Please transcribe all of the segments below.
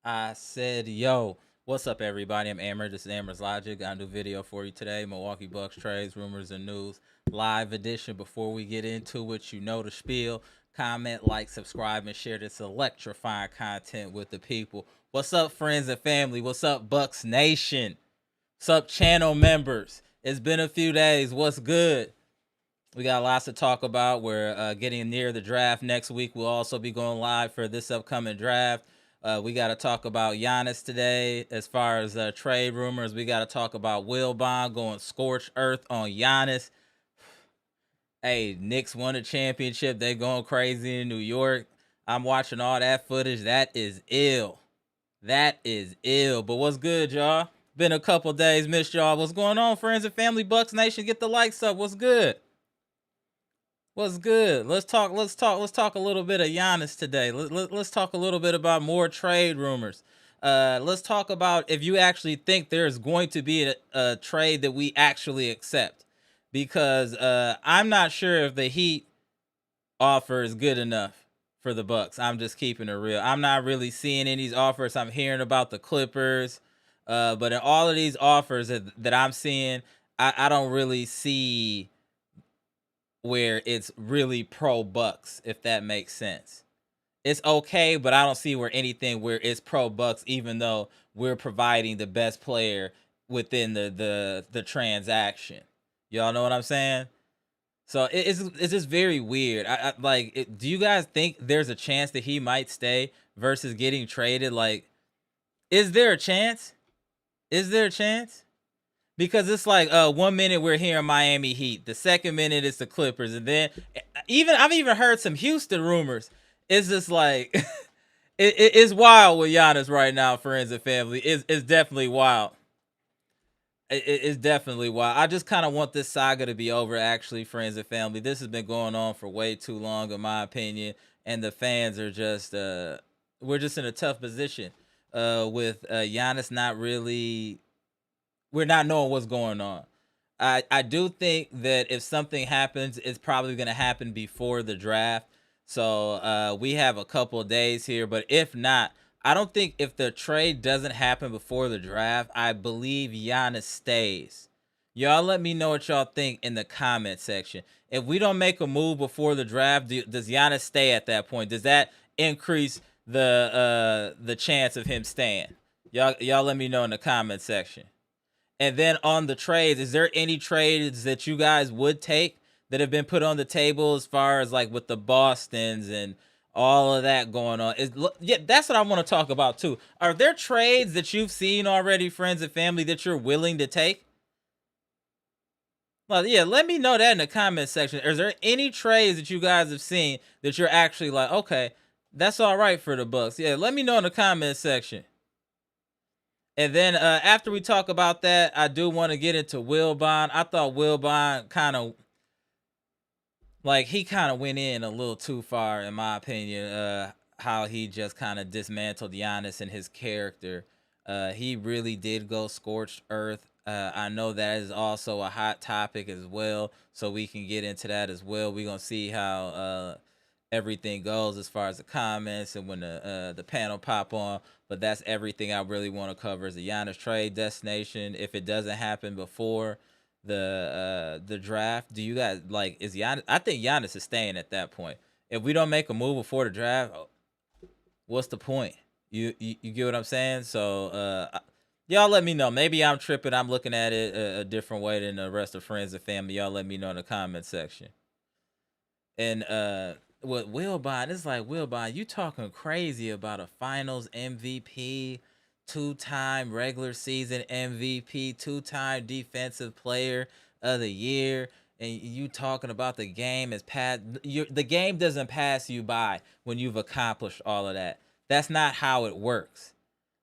I said, yo, what's up, everybody? I'm Amber. This is Amber's Logic. Got a new video for you today. Milwaukee Bucks trades, rumors, and news. Live edition. Before we get into it, you know the spiel. Comment, like, subscribe, and share this electrifying content with the people. What's up, friends and family? What's up, Bucks Nation? What's up, channel members? It's been a few days. What's good? We got lots to talk about. We're getting near the draft next week. We'll also be going live for this upcoming draft. We got to talk about Giannis today as far as trade rumors. We got to talk about Wilbon going scorched earth on Giannis. Hey, Knicks won a championship. They going crazy in New York. I'm watching all that footage. That is ill. That is ill. But what's good, y'all? Been a couple days. Missed y'all. What's going on, friends and family? Bucks Nation, get the likes up. What's good? What's good? Let's talk a little bit of Giannis today. Let's talk a little bit about more trade rumors. Let's talk about if you actually think there's going to be a trade that we actually accept, because I'm not sure if the Heat offer is good enough for the Bucks. I'm just keeping it real. I'm not really seeing any of these offers. I'm hearing about the Clippers, but in all of these offers that I'm seeing, I don't really see where it's really pro Bucks, if that makes sense. It's okay, but I don't see where it's pro Bucks, even though we're providing the best player within the transaction. Y'all know what I'm saying? So it's just very weird. Do you guys think there's a chance that he might stay versus getting traded? Like, is there a chance? Is there a chance? Because it's like 1 minute we're hearing Miami Heat, the second minute it's the Clippers, and then I've even heard some Houston rumors. It's just like it's wild with Giannis right now, friends and family. It's definitely wild. It's definitely wild. I just kind of want this saga to be over, actually, friends and family. This has been going on for way too long, in my opinion, and the fans are just we're just in a tough position with Giannis not really, we're not knowing what's going on. I do think that if something happens, it's probably going to happen before the draft. So we have a couple of days here, but if not, I don't think, if the trade doesn't happen before the draft, I believe Giannis stays. Y'all let me know what y'all think in the comment section. If we don't make a move before the draft, does Giannis stay at that point? Does that increase the chance of him staying? Y'all let me know in the comment section. And then on the trades, is there any trades that you guys would take that have been put on the table, as far as like with the Bostons and all of that going on? Yeah, that's what I want to talk about too. Are there trades that you've seen already, friends and family, that you're willing to take? Well, yeah, let me know that in the comment section. Is there any trades that you guys have seen that you're actually like, okay, that's all right for the Bucks? Yeah, let me know in the comment section. And then after we talk about that, I do want to get into Wilbon. I thought Wilbon kind of, like, he kind of went in a little too far, in my opinion. How he just kind of dismantled Giannis and his character. He really did go scorched earth. I know that is also a hot topic as well, so we can get into that as well. We're gonna see how everything goes as far as the comments and when the panel pop on. But that's everything I really want to cover, is the Giannis trade destination. If it doesn't happen before the draft, do you guys like, is Giannis? I think Giannis is staying at that point. If we don't make a move before the draft, what's the point? You get what I'm saying? So y'all let me know. Maybe I'm tripping. I'm looking at it a different way than the rest of friends and family. Y'all let me know in the comment section. And with Wilbon, it's like, Wilbon, you talking crazy about a Finals MVP, two-time regular season MVP, two-time Defensive Player of the Year, and you talking about the game as the game doesn't pass you by when you've accomplished all of that. That's not how it works.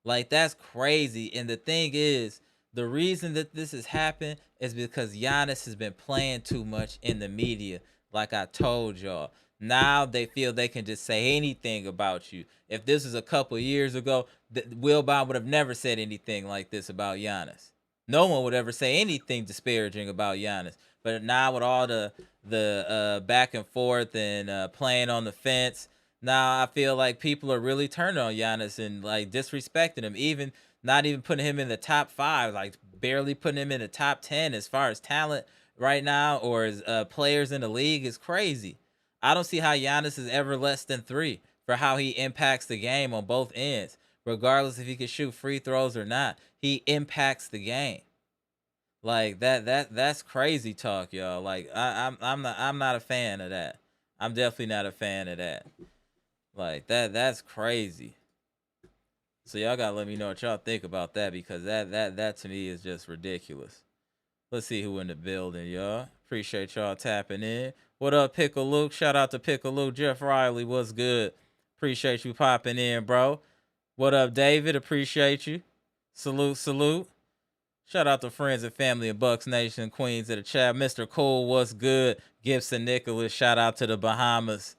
Like, that's crazy. And the thing is, the reason that this has happened is because Giannis has been playing too much in the media. Like I told y'all, now they feel they can just say anything about you. If this was a couple years ago, Wilbon would have never said anything like this about Giannis. No one would ever say anything disparaging about Giannis. But now with all the back and forth and playing on the fence, Now I feel like people are really turning on Giannis and like disrespecting him, even not even putting him in the top 5, like barely putting him in the top 10 as far as talent right now, or as players in the league is crazy. I don't see how Giannis is ever less than 3 for how he impacts the game on both ends, regardless if he can shoot free throws or not. He impacts the game. Like that's crazy talk, y'all. Like I'm not a fan of that. I'm definitely not a fan of that. Like that's crazy. So y'all gotta let me know what y'all think about that, because that to me is just ridiculous. Let's see who in the building, y'all. Appreciate y'all tapping in. What up, Pickle Luke? Shout out to Pickle Luke. Jeff Riley, what's good? Appreciate you popping in, bro. What up, David? Appreciate you. Salute, salute. Shout out to friends and family of Bucks Nation, Queens of the chat. Mr. Cole, what's good? Gibson Nicholas, shout out to the Bahamas.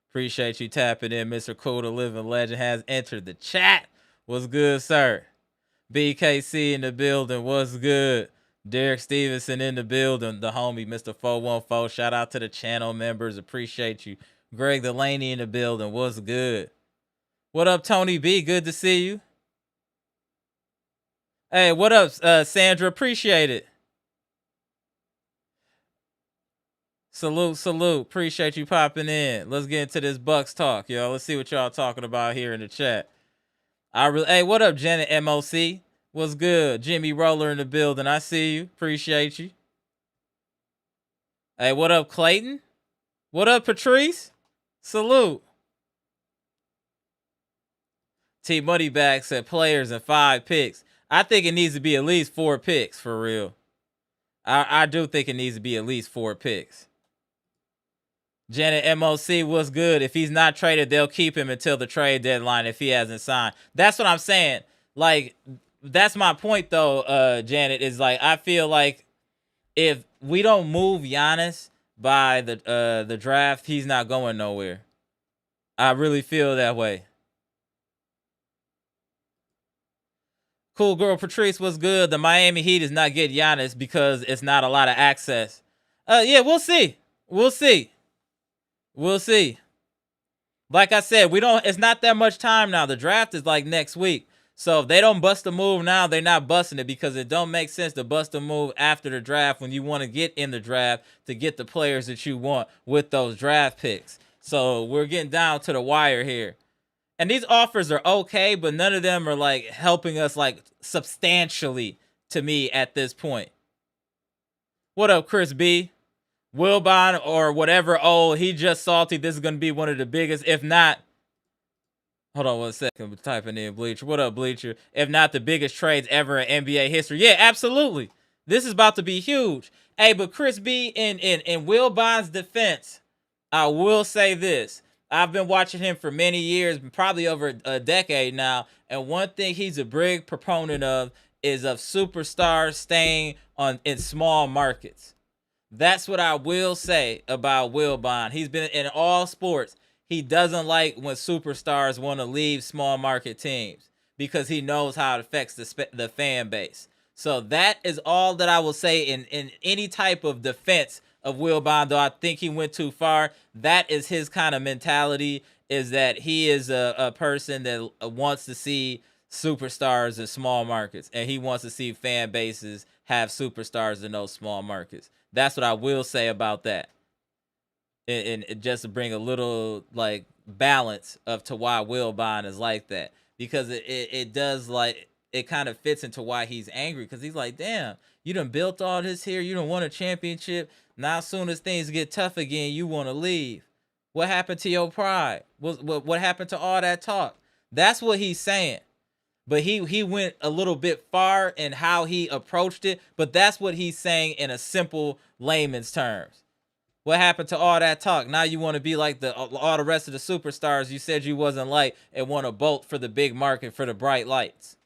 Appreciate you tapping in. Mr. Cool, the living legend, has entered the chat. What's good, sir? BKC in the building. What's good? Derek Stevenson in the building. The homie, Mr. 414. Shout out to the channel members. Appreciate you. Greg Delaney in the building. What's good? What up, Tony B? Good to see you. Hey, what up, Sandra? Appreciate it. Salute, salute. Appreciate you popping in. Let's get into this Bucks talk, yo. Let's see what y'all talking about here in the chat. Hey, what up, Janet MOC? What's good? Jimmy Roller in the building. I see you. Appreciate you. Hey, what up, Clayton? What up, Patrice? Salute. T Moneyback said players and 5 picks. I think it needs to be at least 4 picks, for real. I do think it needs to be at least 4 picks. Janet MOC, what's good? If he's not traded, they'll keep him until the trade deadline if he hasn't signed. That's what I'm saying. Like, that's my point, though, Janet, is like, I feel like if we don't move Giannis by the draft, he's not going nowhere. I really feel that way. Cool girl Patrice, what's good? The Miami Heat is not getting Giannis because it's not a lot of access. Yeah, we'll see. We'll see. We'll see. Like I said, it's not that much time now. The draft is like next week. So if they don't bust a move now, they're not busting it, because it don't make sense to bust a move after the draft when you want to get in the draft to get the players that you want with those draft picks. So we're getting down to the wire here. And these offers are okay, but none of them are like helping us like substantially to me at this point. What up, Chris B? Wilbon or whatever. Oh, he just salty. This is going to be one of the biggest, if not. Hold on 1 second. I'm typing in Bleacher. What up, Bleacher? If not the biggest trades ever in NBA history. Yeah, absolutely. This is about to be huge. Hey, but Chris B, in Wilbon's defense, I will say this. I've been watching him for many years, probably over a decade now. And one thing he's a big proponent of is of superstars staying in small markets. That's what I will say about Wilbon. He's been in all sports. He doesn't like when superstars want to leave small market teams because he knows how it affects the fan base. So that is all that I will say in any type of defense of Wilbon, though I think he went too far. That is his kind of mentality, is that he is a person that wants to see superstars in small markets, and he wants to see fan bases have superstars in those small markets. That's what I will say about that. And just to bring a little like balance to why Wilbon is like that, because it does, like, it kind of fits into why he's angry, because he's like, damn, you done built all this here, you done won a championship, now as soon as things get tough again, you want to leave. What happened to your pride? What happened to all that talk? That's what he's saying. But he went a little bit far in how he approached it, but that's what he's saying in a simple layman's terms. What happened to all that talk? Now you want to be like all the rest of the superstars you said you wasn't like, and want to bolt for the big market for the bright lights.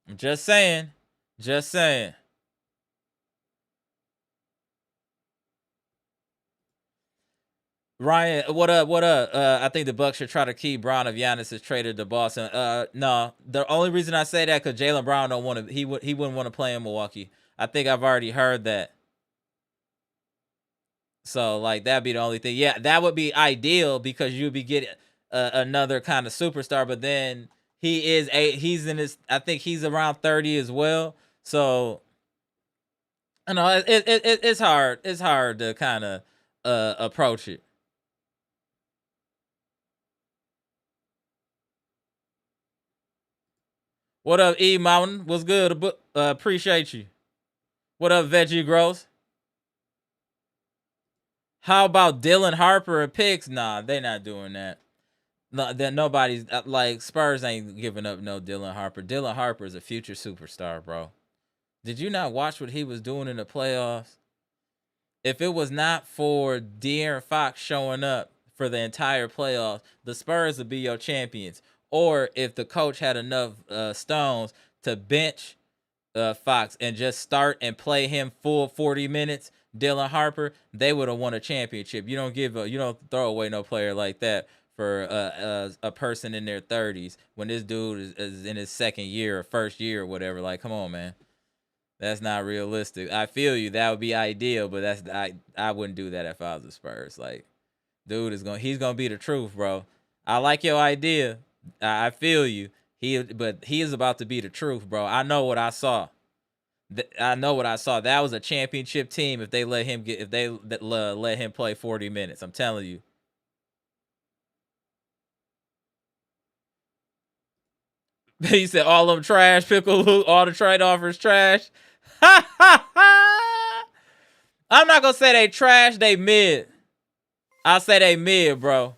I'm just saying. Just saying. Ryan, what up? What up? I think the Bucks should try to keep Brown if Giannis is traded to Boston. No. The only reason I say that because Jaylen Brown don't want to. He wouldn't want to play in Milwaukee. I think I've already heard that. So like that'd be the only thing. Yeah, that would be ideal because you'd be getting another kind of superstar. But then he's in his, I think he's around 30 as well. So I know it's hard. It's hard to kind of approach it. What up, E Mountain? What's good? Appreciate you. What up, Veggie Gross? How about Dylan Harper and picks? Nah, they're not doing that. No, that nobody's like Spurs ain't giving up no Dylan Harper. Dylan Harper is a future superstar, bro. Did you not watch what he was doing in the playoffs? If it was not for De'Aaron Fox showing up for the entire playoffs, the Spurs would be your champions. Or if the coach had enough stones to bench Fox and just start and play him full 40 minutes, Dylan Harper, they would have won a championship. You don't throw away no player like that for a person in their 30s when this dude is in his second year or first year or whatever. Like, come on, man. That's not realistic. I feel you. That would be ideal, but I wouldn't do that if I was the Spurs. Like, dude he's gonna be the truth, bro. I like your idea. I feel you. But he is about to be the truth, bro. I know what I saw. That was a championship team if they let him let him play 40 minutes. I'm telling you. He said all of them trash. Pickle, all the trade offers trash. I'm not gonna say they trash. They mid. I'll say they mid, bro.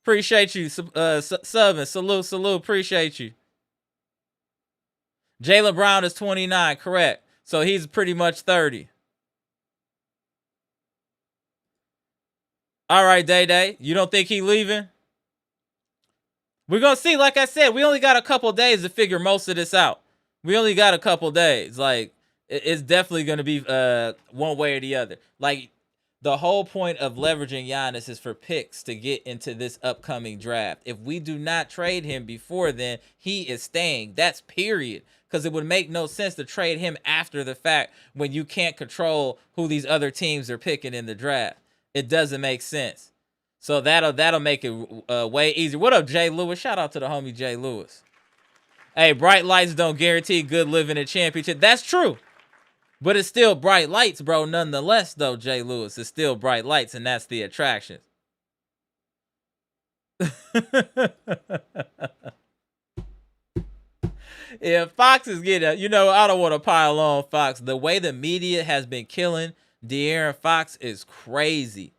Appreciate you, subbing. Salute. Appreciate you. Jaylen Brown is 29, correct. So he's pretty much 30. All right, Day. You don't think he leaving? We're going to see. Like I said, we only got a couple days to figure most of this out. We only got a couple days. Like, it's definitely going to be one way or the other. Like, the whole point of leveraging Giannis is for picks to get into this upcoming draft. If we do not trade him before then, he is staying. That's period. Because it would make no sense to trade him after the fact when you can't control who these other teams are picking in the draft. It doesn't make sense. So that'll make it way easier. What up, Jay Lewis? Shout out to the homie Jay Lewis. Hey, bright lights don't guarantee good living and championship. That's true. But it's still bright lights, bro, nonetheless, though, Jay Lewis. It's still bright lights, and that's the attraction. Yeah, Fox is getting, I don't want to pile on Fox. The way the media has been killing De'Aaron Fox is crazy.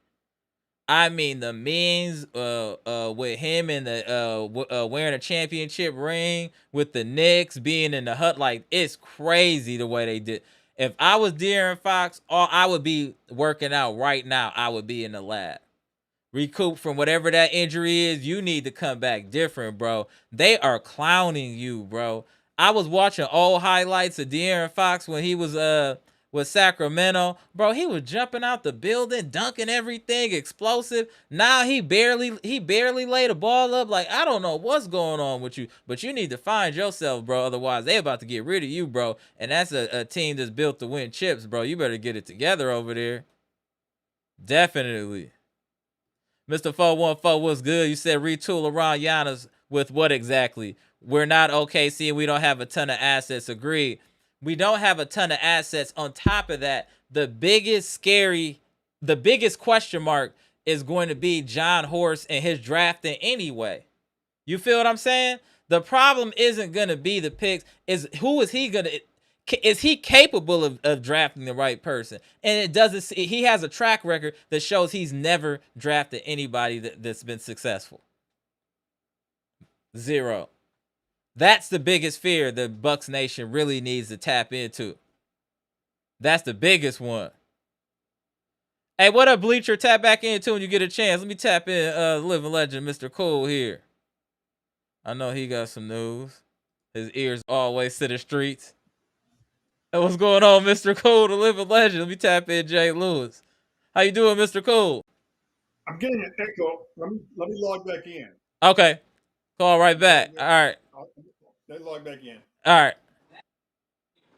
I mean, the memes with him and the wearing a championship ring with the Knicks being in the hut, like, it's crazy the way they did. If I was De'Aaron Fox, I would be working out right now. I would be in the lab. Recoup from whatever that injury is. You need to come back different, bro. They are clowning you, bro. I was watching old highlights of De'Aaron Fox when he was with Sacramento. Bro, he was jumping out the building, dunking everything, explosive. Now he barely laid a ball up. Like, I don't know what's going on with you, but you need to find yourself, bro. Otherwise, they about to get rid of you, bro. And that's a team that's built to win chips, bro. You better get it together over there. Definitely. Mr. 414, what's good? You said retool around Giannis with what exactly? We're not OKC and we don't have a ton of assets. Agreed. We don't have a ton of assets. On top of that, the biggest question mark is going to be John Horst and his drafting anyway. You feel what I'm saying? The problem isn't going to be the picks. Is he capable of drafting the right person? And it doesn't. He has a track record that shows he's never drafted anybody that's been successful. Zero. That's the biggest fear the Bucks Nation really needs to tap into. That's the biggest one. Hey, what up, Bleacher? Tap back in too when you get a chance. Let me tap in living legend Mr. Cool here. I know he got some news. His ears always to the streets. Hey, what's going on, Mr. Cool, the living legend? Let me tap in Jay Lewis. How you doing, Mr. Cool? I'm getting an echo. Let me log back in. Okay. Call right back. All right. They log back in. All right.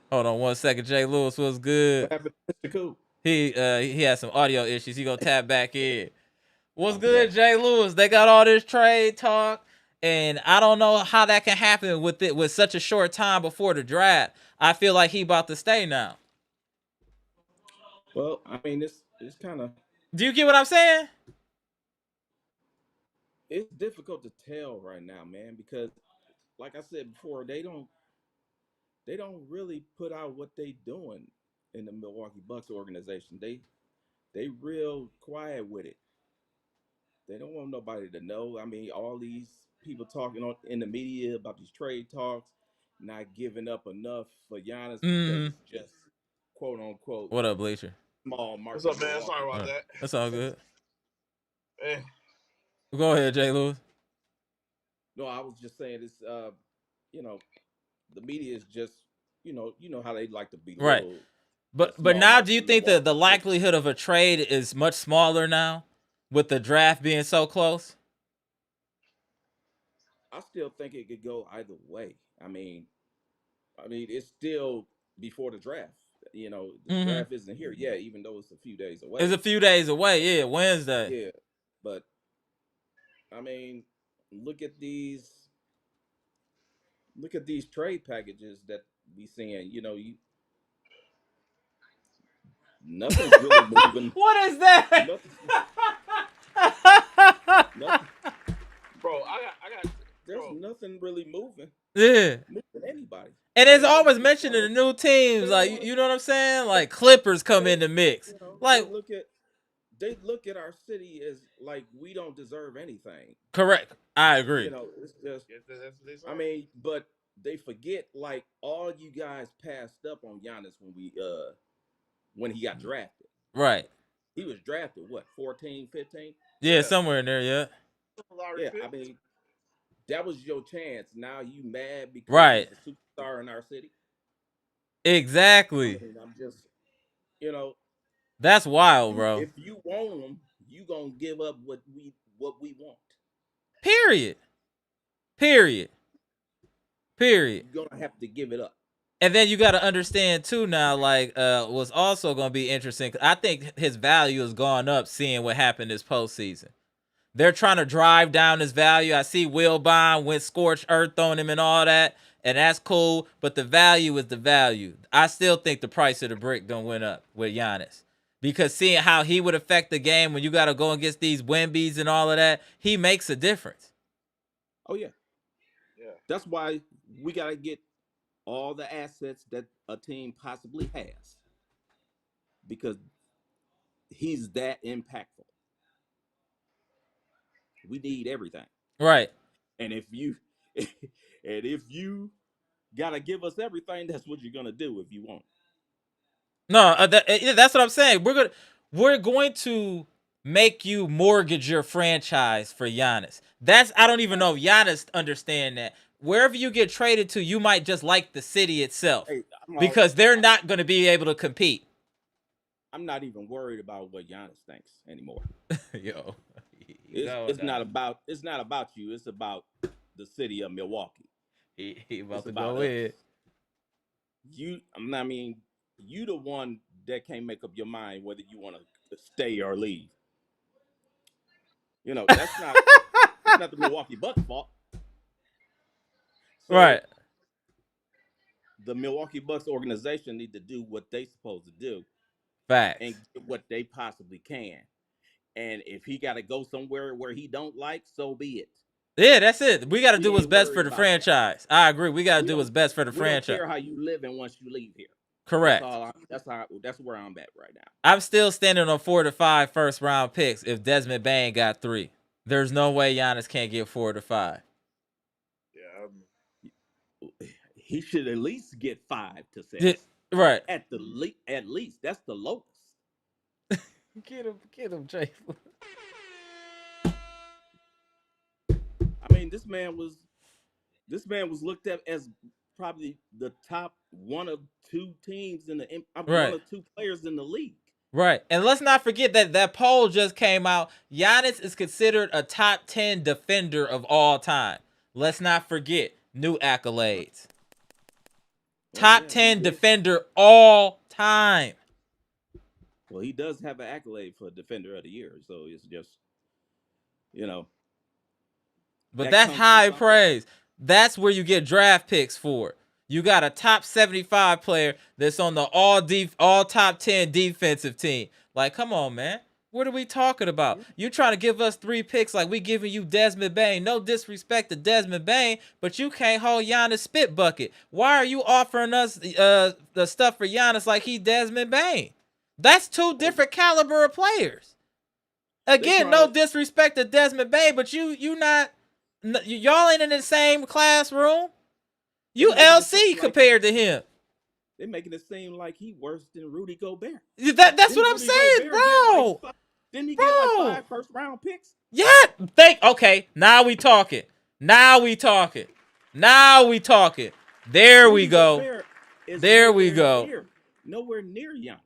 Hold on 1 second. Jay Lewis was good. What happened to Mr. Cool? He has some audio issues. He gonna tap back in. What's good, Jay Lewis? They got all this trade talk, and I don't know how that can happen with such a short time before the draft. I feel like he about to stay now. Well, I mean, it's kind of Do you get what I'm saying? it's difficult to tell right now, man, because like I said before, they don't really put out what they doing in the Milwaukee Bucks organization. They real quiet with it. They don't want nobody to know. I mean, all these people talking in the media about these trade talks, not giving up enough for Giannis because it's just quote unquote What up, Bleacher? small market. What's up, man? Sorry about that. That's all good. Eh. Go ahead, Jay Lewis. No, I was just saying this. You know, the media is just you know how they like to be Right. But now, do you think that the likelihood of a trade is much smaller now, with the draft being so close? I still think it could go either way. I mean, it's still before the draft. You know, the draft isn't here yet, even though it's a few days away. It's a few days away, yeah, Wednesday. Yeah, but I mean, look at these trade packages that we seeing. You know, nothing's really moving. What is that? Nothing. Bro, I got. There's nothing really moving. Yeah. Moving anybody. And it's always mentioned in the new teams, like you know what I'm saying? Like Clippers come in the mix. You know, Like they look at our city as like we don't deserve anything. Correct. I agree. You know, it's just I mean, but they forget like all you guys passed up on Giannis when he got drafted. Right. He was drafted what, 14, 15? Yeah, somewhere in there, yeah. Yeah, I mean, that was your chance. Now you mad because he's a superstar in our city? Exactly. I mean, I'm just, you know, that's wild, bro. If you want him, you gonna give up what we want. Period. You're gonna have to give it up. And then you got to understand too now, like what's also gonna be interesting. I think his value has gone up seeing what happened this postseason. They're trying to drive down his value. I see Wilbon went scorched earth on him and all that, and that's cool. But the value is the value. I still think the price of the brick done went up with Giannis. Because seeing how he would affect the game when you got to go against these Wembies and all of that, he makes a difference. Oh, yeah. Yeah. That's why we got to get all the assets that a team possibly has. Because he's that impactful. We need everything. Right. And if you gotta give us everything, that's what you're gonna do if you want. No, that's what I'm saying. We're going to make you mortgage your franchise for Giannis. I don't even know if Giannis understand that. Wherever you get traded to, you might just like the city itself because they're not going to be able to compete. I'm not even worried about what Giannis thinks anymore. Yo. It's not about you. It's about the city of Milwaukee. He about to go in. I mean, you the one that can't make up your mind whether you want to stay or leave. You know, that's not the Milwaukee Bucks' fault. So right. The Milwaukee Bucks organization need to do what they supposed to do. Facts. And get what they possibly can. And if he got to go somewhere where he don't like, so be it. Yeah, that's it. We got to do what's best for the franchise. That. I agree. We got to do what's best for the franchise. We don't care how you live and once you leave here. Correct. That's where I'm at right now. I'm still standing on 4 to 5 first round picks if Desmond Bane got 3. There's no way Giannis can't get 4 to 5. Yeah. He should at least get 5 to 6. Right. At least. That's the lowest. Get him, Jay. I mean, this man was looked at as probably the top 1 or 2 teams in the right. 1 or 2 players in the league. Right. And let's not forget that poll just came out. Giannis is considered a top 10 defender of all time. Let's not forget new accolades. Top 10 defender all time. Well, he does have an accolade for Defender of the Year, so it's just, you know, But that that's comes from high something. praise. That's where you get draft picks for. You got a top 75 player that's on the all top 10 defensive team. Like, come on, man. What are we talking about? Yeah. You trying to give us 3 picks like we giving you Desmond Bain. No disrespect to Desmond Bain, but you can't hold Giannis spit bucket. Why are you offering us the stuff for Giannis like he Desmond Bain? That's 2 different caliber of players. Again, no disrespect to Desmond Bain, but y'all ain't in the same classroom. You LC compared to him. They're making it seem like he worse than Rudy Gobert. That's what I'm saying, bro. Didn't he get like 5 first-round picks? Yeah. Okay, now we talking. There we go. There we go. Nowhere near Giannis.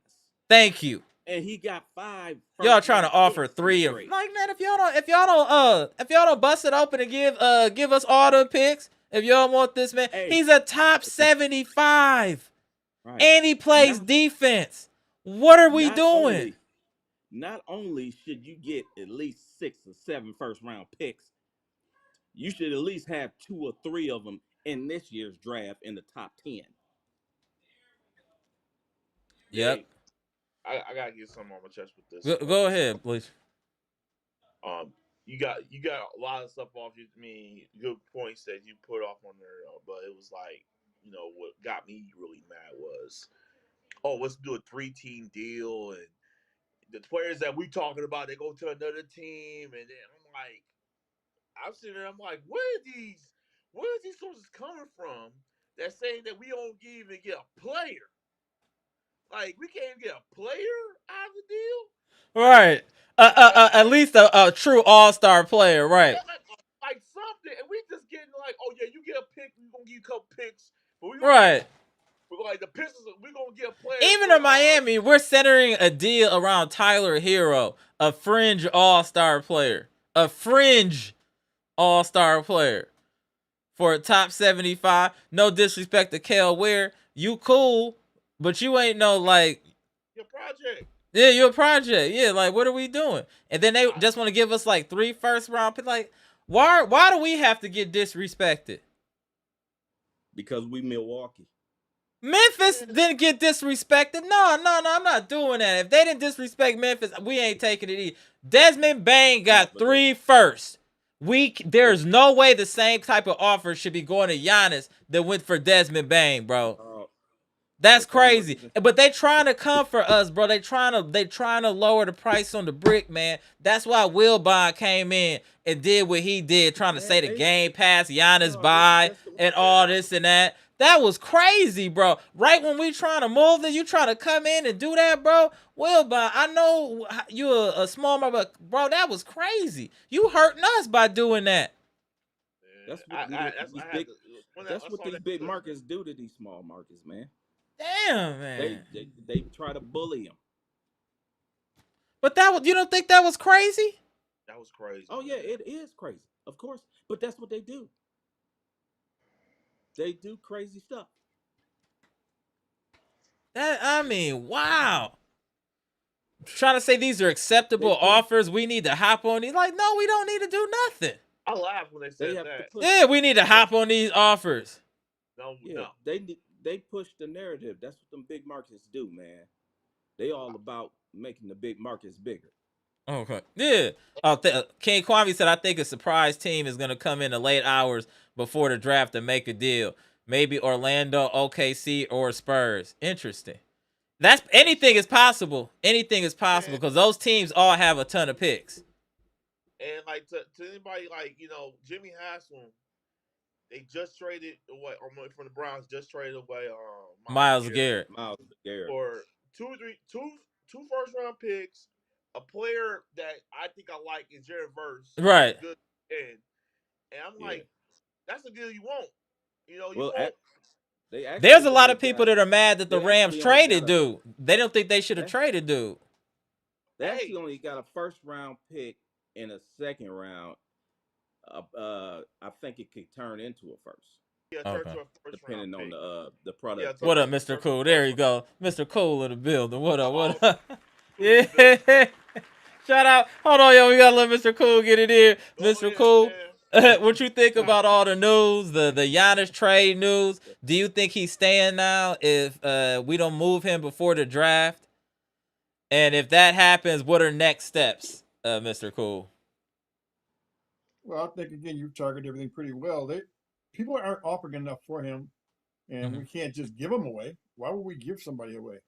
Thank you. And he got 5. Y'all trying to offer 3 of like, man, if y'all don't bust it open and give us all the picks, if y'all want this man, he's a top 75. Right. And he plays defense. What are we doing? Not only should you get at least 6 or 7 first-round picks, you should at least have 2 or 3 of them in this year's draft in the top 10. Yep. I gotta get something on my chest with this. Go ahead, please. You got a lot of stuff off you. I mean, good points that you put off on there, but it was like, what got me really mad was, let's do a 3-team deal, and the players that we talking about, they go to another team, and then I'm sitting there, I'm like, where are these sources coming from that saying that we don't even get a player? Like, we can't even get a player out of the deal? Right. At least a true all-star player, right? Like something, and we just getting like, oh yeah, you get a pick, we're gonna give you a couple picks, but we're like the Pistons, we're gonna get a player. Even in Miami, we're centering a deal around Tyler Hero, a fringe all-star player, for a top 75. No disrespect to Kel Ware, you cool, but you ain't no like your project. Yeah, you're a project. Yeah, like, what are we doing? And then they just want to give us like 3 first-round picks. Like, why do we have to get disrespected? Because we Milwaukee. Memphis didn't get disrespected. No, I'm not doing that. If they didn't disrespect Memphis, we ain't taking it either. Desmond Bain got 3 firsts. There's no way the same type of offer should be going to Giannis that went for Desmond Bain, bro. That's crazy. But they trying to come for us, bro. They trying to lower the price on the brick, man. That's why Wilbon came in and did what he did, trying to say the Game Pass, Giannis buy, and all this and that. That was crazy, bro. Right when we trying to move it, you trying to come in and do that, bro. Wilbon, I know you're a small man, but bro, that was crazy. You hurting us by doing that. That's what these big markets do to these small markets, man. Damn, man. They try to bully him. But you don't think that was crazy? That was crazy. Oh yeah, it is crazy, of course. But that's what they do. They do crazy stuff. Wow. Trying to say these are acceptable offers. We need to hop on these. Like, no, we don't need to do nothing. I laugh when they say that. Yeah, we need to hop on these offers. No. They push the narrative. That's what them big markets do, man. They all about making the big markets bigger. Okay. Yeah. King Kwame said, I think a surprise team is going to come in the late hours before the draft to make a deal. Maybe Orlando, OKC, or Spurs. Interesting. Anything is possible. Anything is possible because those teams all have a ton of picks. And like to anybody like, Jimmy Haslam, they just traded away from the Browns. Just traded away Myles Garrett for two first-round picks, a player that I think I like is Jared Verse, right? Good and I'm like, that's the deal you want. There's a lot of people that are mad that the Rams traded dude. They don't think they should have traded dude. They actually only got a first-round pick in a second round. I think it could turn into a first. Yeah, okay. Depending on the product. What up, Mr. Cool? There you go, Mr. Cool in the building. What up? Yeah. Shout out. Hold on, yo. We gotta let Mr. Cool get it in. Mr. Cool, what you think about all the news, the Giannis trade news? Do you think he's staying now if we don't move him before the draft? And if that happens, what are next steps, Mr. Cool? Well, I think again you target everything pretty well. People aren't offering enough for him, and we can't just give him away. Why would we give somebody away?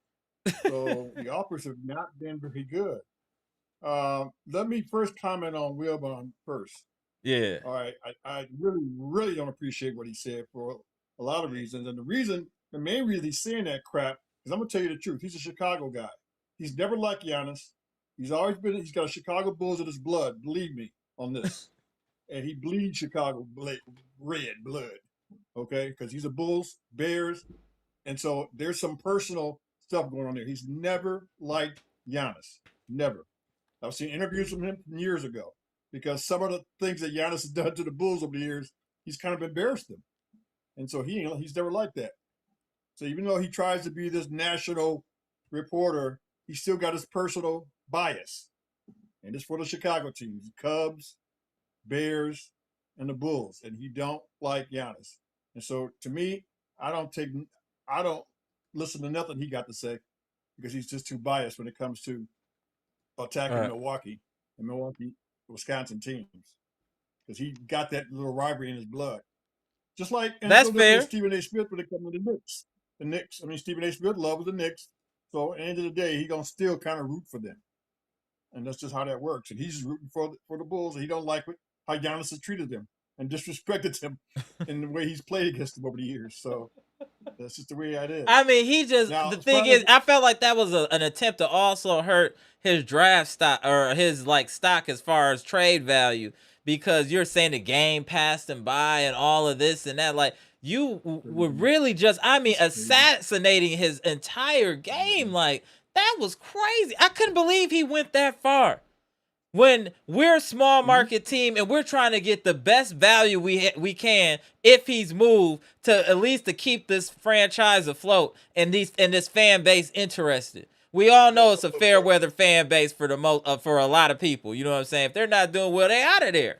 So the offers have not been very good. Let me first comment on Wilbon first. Yeah. All right, I really, really don't appreciate what he said for a lot of reasons, and the main reason he's saying that crap is I'm gonna tell you the truth. He's a Chicago guy. He's never liked Giannis. He's got a Chicago Bulls in his blood. Believe me on this. And he bleeds Chicago red blood, okay? Because he's a Bulls, Bears, and so there's some personal stuff going on there. He's never liked Giannis, never. I've seen interviews from him from years ago because some of the things that Giannis has done to the Bulls over the years, he's kind of embarrassed them, and so he's never liked that. So even though he tries to be this national reporter, he's still got his personal bias, and it's for the Chicago teams, Cubs, Bears, and the Bulls, and he don't like Giannis. And so to me, I don't listen to nothing he got to say because he's just too biased when it comes to attacking Milwaukee and Wisconsin teams because he got that little rivalry in his blood. Just like that's fair. Stephen A. Smith when it comes to the Knicks. Stephen A. Smith loves the Knicks, so at the end of the day, he's gonna still kind of root for them, and that's just how that works. And he's just rooting for the Bulls, and he don't like how Giannis has treated them and disrespected him in the way he's played against them over the years. So that's just the way it is. I mean, the thing is, I felt like that was an attempt to also hurt his draft stock or his stock as far as trade value, because you're saying the game passed him by and all of this and that. Like, you were really just, assassinating his entire game. Like, that was crazy. I couldn't believe he went that far. When we're a small market team and we're trying to get the best value we can if he's moved to at least to keep this franchise afloat and this fan base interested. We all know it's a fair weather fan base for for a lot of people. You know what I'm saying? If they're not doing well, they out of there.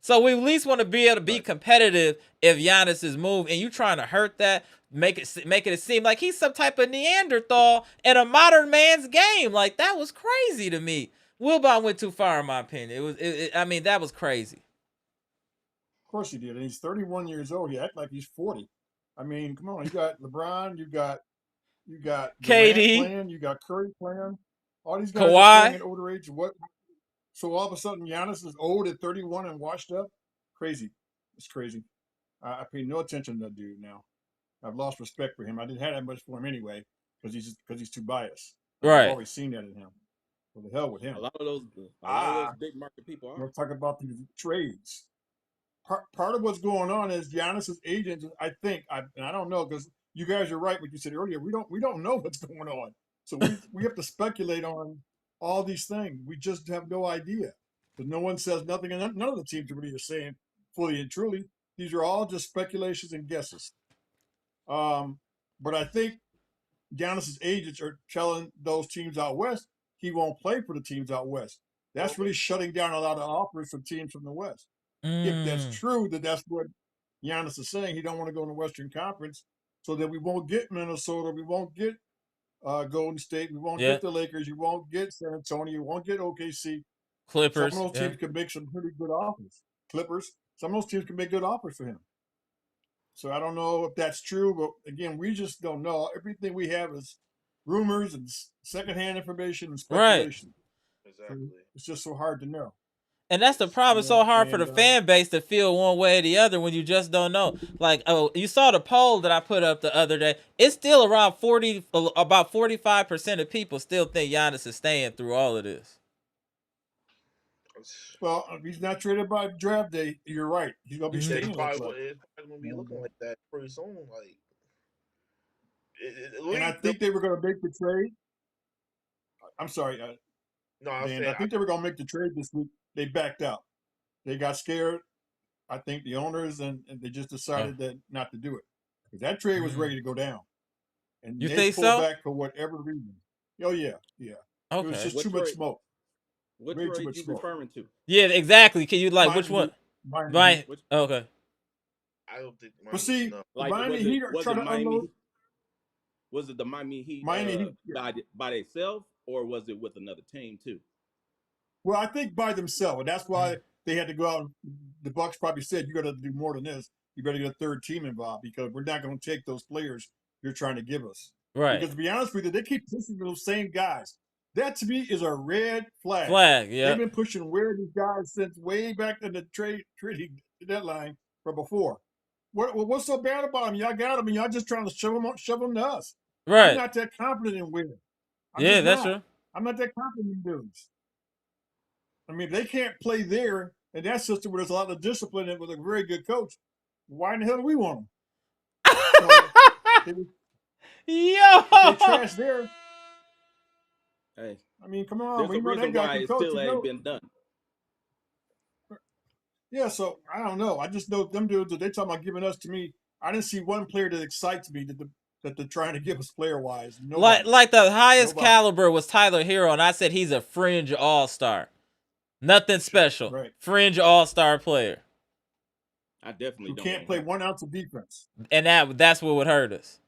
So we at least want to be able to be competitive if Giannis is moved, and you trying to hurt that, make it seem like he's some type of Neanderthal in a modern man's game. Like, that was crazy to me. Wilbon went too far, in my opinion. That was crazy. Of course he did. And he's 31 years old. He acts like he's 40. I mean, come on. You got LeBron. You got KD playing. You got Curry playing. All these guys Kawhi are playing at older age. So all of a sudden, Giannis is old at 31 and washed up. Crazy. It's crazy. I pay no attention to that dude now. I've lost respect for him. I didn't have that much for him anyway because he's too biased. Right. I've always seen that in him. Well, the hell with him. A lot of those big market people are. We're talking about these trades. Part of what's going on is Giannis's agent. I think, I don't know, because you guys are right. What you said earlier, we don't know what's going on, so we have to speculate on all these things. We just have no idea because no one says nothing, and none of the teams really are saying fully and truly. These are all just speculations and guesses. But I think Giannis's agents are telling those teams out west he won't play for the teams out west. That's really shutting down a lot of offers from teams from the west. If that's true, that's what Giannis is saying. He don't want to go in the Western Conference, so that we won't get Minnesota, we won't get Golden State, we won't get the Lakers, you won't get San Antonio, you won't get OKC. Clippers. Some of those teams can make some pretty good offers. Clippers. Some of those teams can make good offers for him. So I don't know if that's true, but again, we just don't know. Everything we have is rumors and secondhand information and speculation. Right. Exactly. So it's just so hard to know. And that's the problem. It's so hard for the fan base to feel one way or the other when you just don't know. Like, you saw the poll that I put up the other day. It's still around about 45% of people still think Giannis is staying through all of this. Well, if he's not traded by draft day, you're right. He's gonna be staying. It's probably gonna be looking like that pretty soon. Like, and I think they were gonna make the trade. I'm sorry. No, I think they were gonna make the trade this week. They backed out. They got scared. I think the owners and they just decided that not to do it. Because that trade was ready to go down. And you they think pulled so? back for whatever reason. Oh yeah. It was Okay. just What too much trade? smoke. What Way too trade much you smoke. referring to? Yeah, exactly. Can you like which one? Miami Heat. Right. Which, Okay. I don't think. But see, No. the like Miami Heat are was trying it to Miami? unload. Was it the Miami Heat Miami Heat. Yeah. by themselves, or was it with another team too? Well, I think by themselves, and that's why they had to go out. The Bucks probably said, "You got to do more than this. You better get a third team involved because we're not going to take those players you're trying to give us." Right. Because to be honest with you, they keep pushing those same guys. That to me is a red flag. Yeah. They've been pushing where these guys since way back in the trading deadline from before. What's so bad about them? Y'all got them, and y'all just trying to shove them to us. Right. I'm not that confident in winning. Yeah, that's true. I'm not that confident in dudes. I mean, if they can't play there in that system where there's a lot of discipline and with a very good coach, why in the hell do we want them? So Yo, if they trash there. Hey, I mean, come on. there's We a know reason that guy why can it coach. still ain't been done. Yeah, so I don't know. I just know them dudes that they talking about giving us to me. I didn't see one player that excites me that they're trying to give us player wise. like the highest caliber was Tyler Hero, and I said he's a fringe all-star. Nothing special. Right. Fringe all-star player. I definitely who don't can't play 1 ounce of defense. And that's what would hurt us.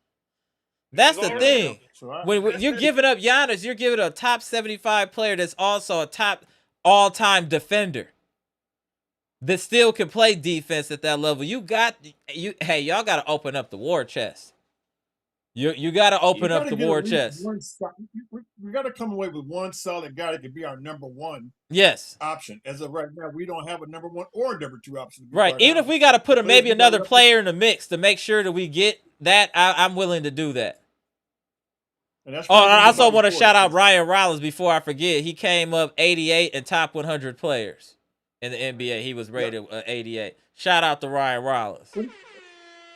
That's the thing. When you're giving up Giannis, you're giving a top 75 player that's also a top all-time defender that still can play defense at that level. Hey, y'all got to open up the war chest. You got to open up the war chest. We got to come away with one solid guy that could be our number one. Yes. Option. As of right now, we don't have a number one or number two option. Right. Even if we got to put maybe another player in the mix to make sure that we get that, I'm willing to do that. And I also want to shout out Ryan Rollins before I forget. He came up 88 in top 100 players in the NBA. He was rated 88. Shout out to Ryan Rollins.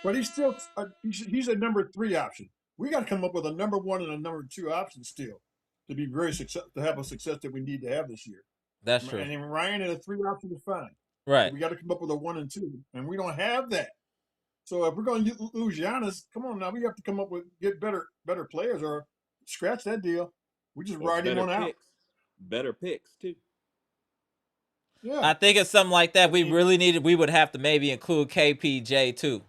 But he's still he's a number 3 option. We got to come up with a number 1 and a number 2 option still to be very successful, to have a success that we need to have this year. That's true. And Ryan and a 3 option is fine. Right. But we got to come up with a 1 and 2, and we don't have that. So if we're going to lose Giannis, come on now, we have to come up with get better players or scratch that deal. We just ride him on out. Better picks too. Yeah. I think it's something like that. We would have to maybe include KPJ too,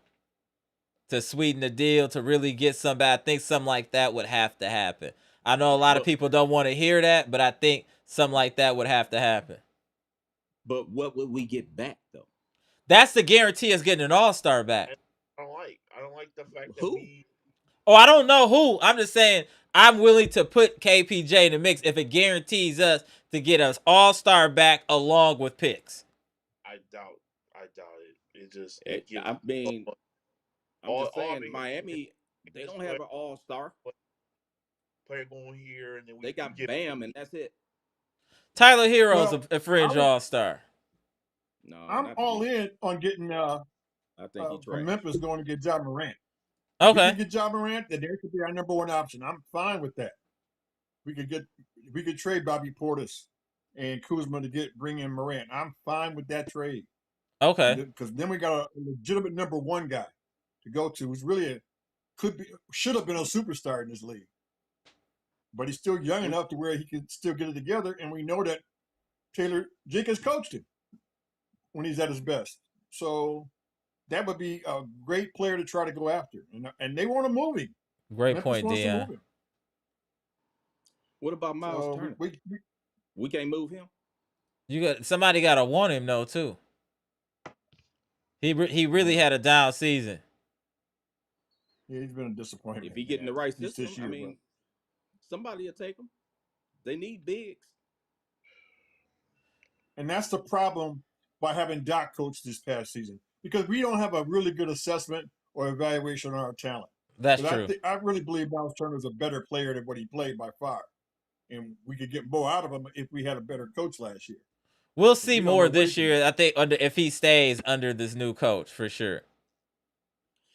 to sweeten the deal, to really get somebody. I think something like that would have to happen. I know a lot of people don't want to hear that, but I think something like that would have to happen. But what would we get back though? That's the guarantee us getting an all-star back. I don't like the fact that we. Oh, I don't know who. I'm just saying I'm willing to put KPJ in the mix if it guarantees us to get us all-star back along with picks. I doubt it. It just. I mean, I'm just saying Miami. They don't have an all-star player going here, and then they got Bam, and that's it. Tyler Hero's a fringe all-star. No, I'm all in on getting. I think he from Memphis going to get Ja Morant. Okay. If we get Ja Morant, then there could be our number 1 option. I'm fine with that. We could trade Bobby Portis and Kuzma to bring in Morant. I'm fine with that trade. Okay. Because then we got a legitimate number 1 guy to go to who's really should have been a superstar in this league. But he's still young enough to where he can still get it together, and we know that Taylor Jenkins coached him when he's at his best. So that would be a great player to try to go after. And they want to move him. Great point, Dion. What about Miles Turner? We can't move him? Somebody got to want him, though, too. He really had a down season. Yeah, he's been a disappointment. If he get in the right system, I mean, somebody will take him. They need bigs. And that's the problem by having Doc coach this past season, because we don't have a really good assessment or evaluation on our talent. That's true. I really believe Miles Turner is a better player than what he played by far. And we could get more out of him if we had a better coach last year. We'll see more this year, I think, if he stays under this new coach, for sure.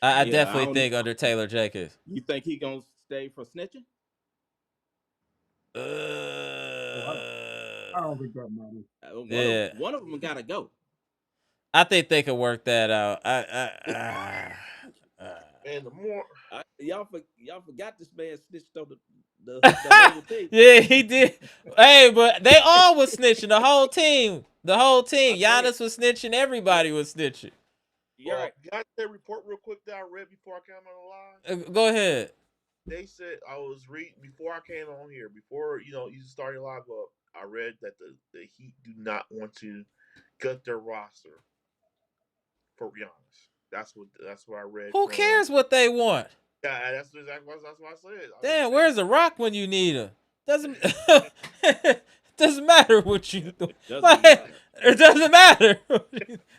I definitely think under Taylor Jenkins. You think he going to stay for snitching? I don't think that matters. One of them got to go. I think they could work that out. And the more y'all forgot this man snitched on whole thing. Yeah, he did. Hey, but they all was snitching. The whole team. The whole team. Giannis was snitching. Everybody was snitching. You're right. Can I say a report real quick that I read before I came on the line? Go ahead. They said I was reading before I came on here, before you started live up. I read that the Heat do not want to gut their roster for Giannis. That's what I read. Who cares what they want? Yeah, that's exactly what I said. Damn, where's the Rock when you need him? Doesn't matter what you do. It doesn't matter.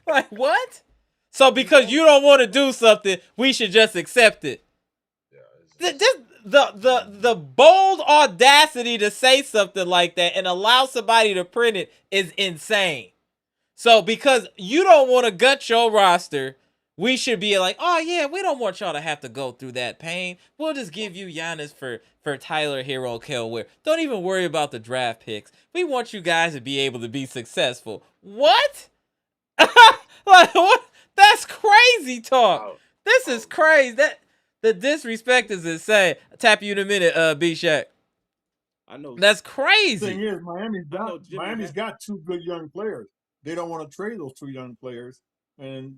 Like what? So because you don't want to do something, we should just accept it. Yeah, just the bold audacity to say something like that and allow somebody to print it is insane. So because you don't want to gut your roster, we should be like, oh yeah, we don't want y'all to have to go through that pain. We'll just give you Giannis for Tyler Hero Kelware. Don't even worry about the draft picks. We want you guys to be able to be successful. What? Like what? That's crazy talk. This is crazy. That the disrespect is insane. I'll tap you in a minute, B-Shack. I know. That's crazy. The thing is, Miami's got two good young players. They don't want to trade those two young players. And,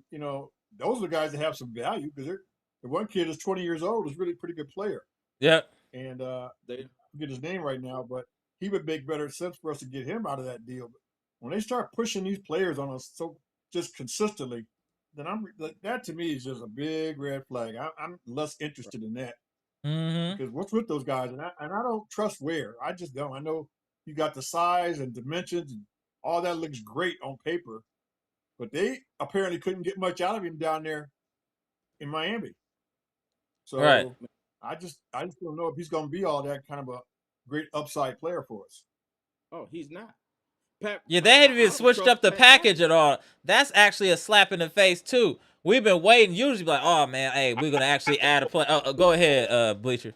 those are the guys that have some value because the one kid is 20 years old, is really a pretty good player. Yeah. And they forget his name right now, but he would make better sense for us to get him out of that deal. But when they start pushing these players on us so just consistently, then that to me is just a big red flag. I'm less interested in that. Mm-hmm. Because what's with those guys? And I don't trust Ware. I just don't. I know you got the size and dimensions and all that looks great on paper, but they apparently couldn't get much out of him down there in Miami. So right. I just don't know if he's going to be all that kind of a great upside player for us. Oh, he's not. Yeah, they haven't even switched up the package at all. That's actually a slap in the face too. We've been waiting. Usually, like, oh man, hey, we're gonna actually add a play. Go ahead, Bleacher.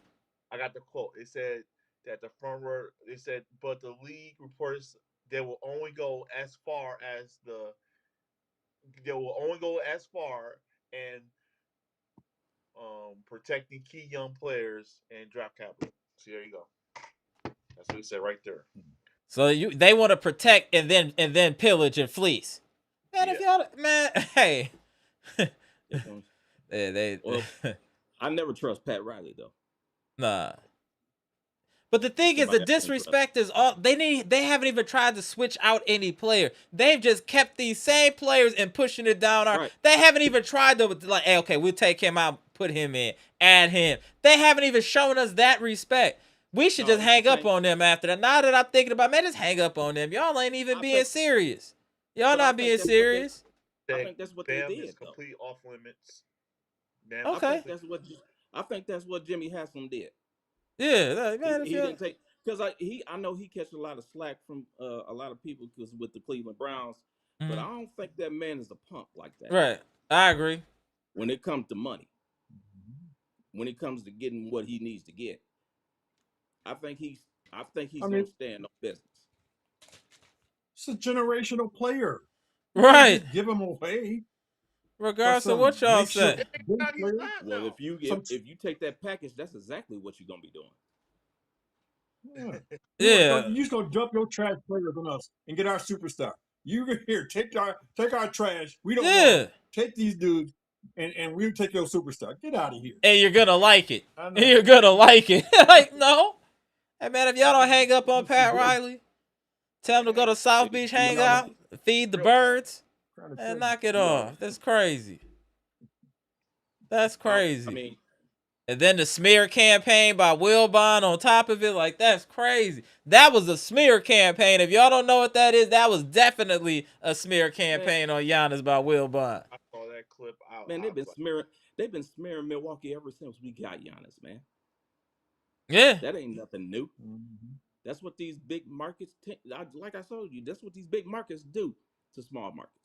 I got the quote. It said that the front row. It said, but the league reports they will only go as far as and protecting key young players and draft capital. So there you go. That's what he said right there. So they want to protect and then pillage and fleece. Man, if y'all hey. I never trust Pat Riley though. Nah. But the thing is, the disrespect is all they haven't even tried to switch out any player. They've just kept these same players and pushing it down our. Right. They haven't even tried to like, hey, okay, we'll take him out, put him in, add him. They haven't even shown us that respect. We should just hang up on them after that. Now that I'm thinking about, man, just hang up on them. Y'all ain't even being serious. Y'all not being serious. I think that's what they did. Is complete off limits. Okay. I think that's what Jimmy Haslam did. Yeah, man. He didn't take because I know he catch a lot of slack from a lot of people because with the Cleveland Browns, but I don't think that man is a punk like that. Right, I agree. When it comes to money, when it comes to getting what he needs to get, I think he's gonna stand on business. It's a generational player, right? Give him away. Regardless of what y'all say. Well, if you take that package, that's exactly what you're gonna be doing. Yeah. You're just gonna dump your trash players on us and get our superstar. You here, take our trash. We don't want it. Take these dudes and we'll take your superstar. Get out of here. And you're gonna like it. And you're gonna like it. Like, no. Hey man, if y'all don't hang up on Pat Riley, tell him to go to South Beach, hang out, feed the birds. And knock it off. That's crazy. That's crazy. I mean, and then the smear campaign by Wilbon on top of it, like that's crazy. That was a smear campaign. If y'all don't know what that is, that was definitely a smear campaign on Giannis by Wilbon. I saw that clip out. Man, they've been smearing Milwaukee ever since we got Giannis, man. Yeah. That ain't nothing new. Mm-hmm. That's what these big markets like I told you, that's what these big markets do to small markets.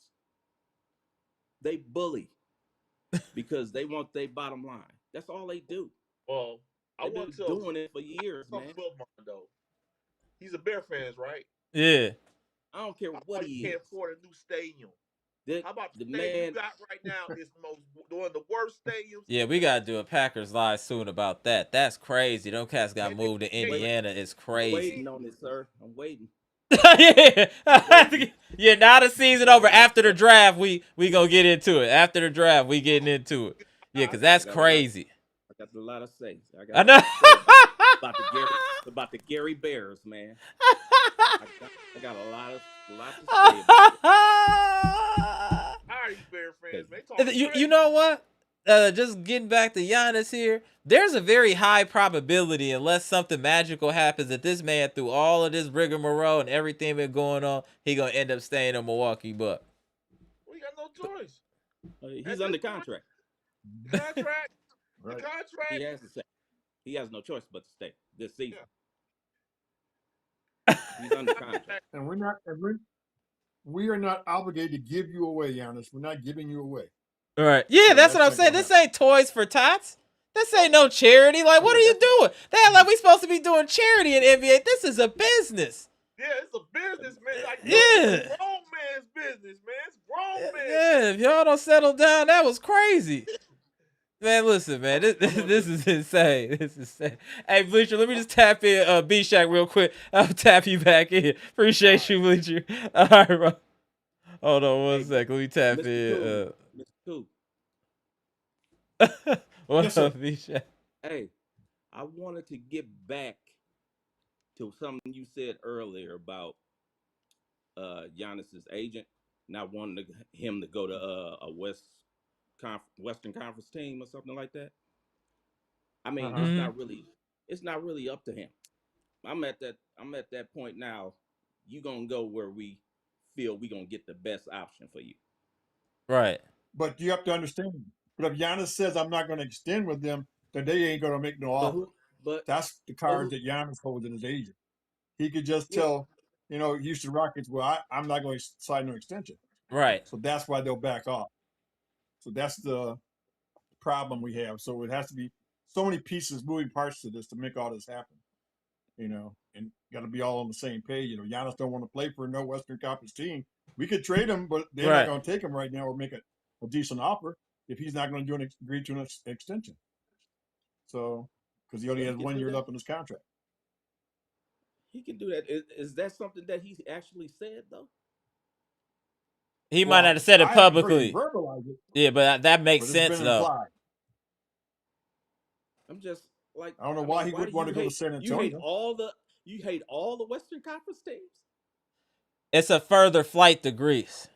They bully because they want their bottom line. That's all they do. Well, They've been doing it for years, man. Though. He's a Bear fan, right? Yeah. I don't care what he can't afford a new stadium. The How about the the stadium you man, got right now is one of the worst stadiums Yeah, in we the gotta do a Packers live soon about that. That's crazy. Them cats got and they moved to gave us Indiana. It's I'm crazy. waiting on it, sir. I'm waiting. Yeah, I'm waiting. yeah. Now the season over. I After the draft, we gonna get into it. After the draft, we getting into it. Yeah, cause that's got a lot. crazy. I got a lot to say. I got I a lot know. to say about the Gary Bears, man. I got a lot to say about it. tired of these Bear fans, Cause man. They talking You crazy. know what? Just getting back to Giannis here, there's a very high probability, unless something magical happens, that this man, through all of this rigmarole and everything been going on, he gonna end up staying in Milwaukee. But We got no choice. he's At this under point, contract. contract, the Right. He contract. has to say. He has no choice but to stay this season. Yeah. He's under contract. And we are not obligated to give you away, Giannis. We're not giving you away. all right, yeah, So that's what that's I'm not saying. gonna This happen. ain't toys for tots. This ain't no charity. Like, what are you doing? They act like we supposed to be doing charity in NBA. This is a business. Yeah, it's a business, man. Like no, it's a Yeah. grown man's business, man. It's grown man's Yeah, if y'all don't settle down, that was crazy. Man, listen, man, gonna this is insane. This is insane. Hey, Bleacher, let me just tap in B Shack real quick. I'll tap you back in. Appreciate you, Bleacher. All right, bro. Hold on one Hey, sec. Let me tap Mr. Cool, in. Mr. Cool. What Yes, sir. up, B Shack? Hey, I wanted to get back to something you said earlier about Giannis's agent not wanting him to go to a Western Conference team or something like that. I mean, Uh-huh. it's not really up to him. I'm at that point now. You gonna go where we feel we gonna get the best option for you. Right. But you have to understand. But if Giannis says I'm not going to extend with them, then they ain't going to make no But offer. who? That's the But cards who? that Giannis holds in his agent. He could just Yeah, tell, Houston Rockets, well, I'm not going to sign no extension. Right. So that's why they'll back off. So that's the problem we have. So it has to be so many pieces, moving parts to this to make all this happen. And got to be all on the same page. Giannis don't want to play for no Western Conference team. We could trade him, but they're not Right. going to take him right now or make a decent offer if he's not going to agree to an extension. So, because he only but he has can 1 do year that. left in his contract. He can do that. Is that something that he actually said though? He might not Well, have said it I haven't heard him publicly. verbalize it, Yeah, but that makes but it's been sense though. implied. I'm just like, I don't know I why mean, he why would do want you to go to hate? San You hate Antonio. all the Western Conference teams. It's a further flight to Greece.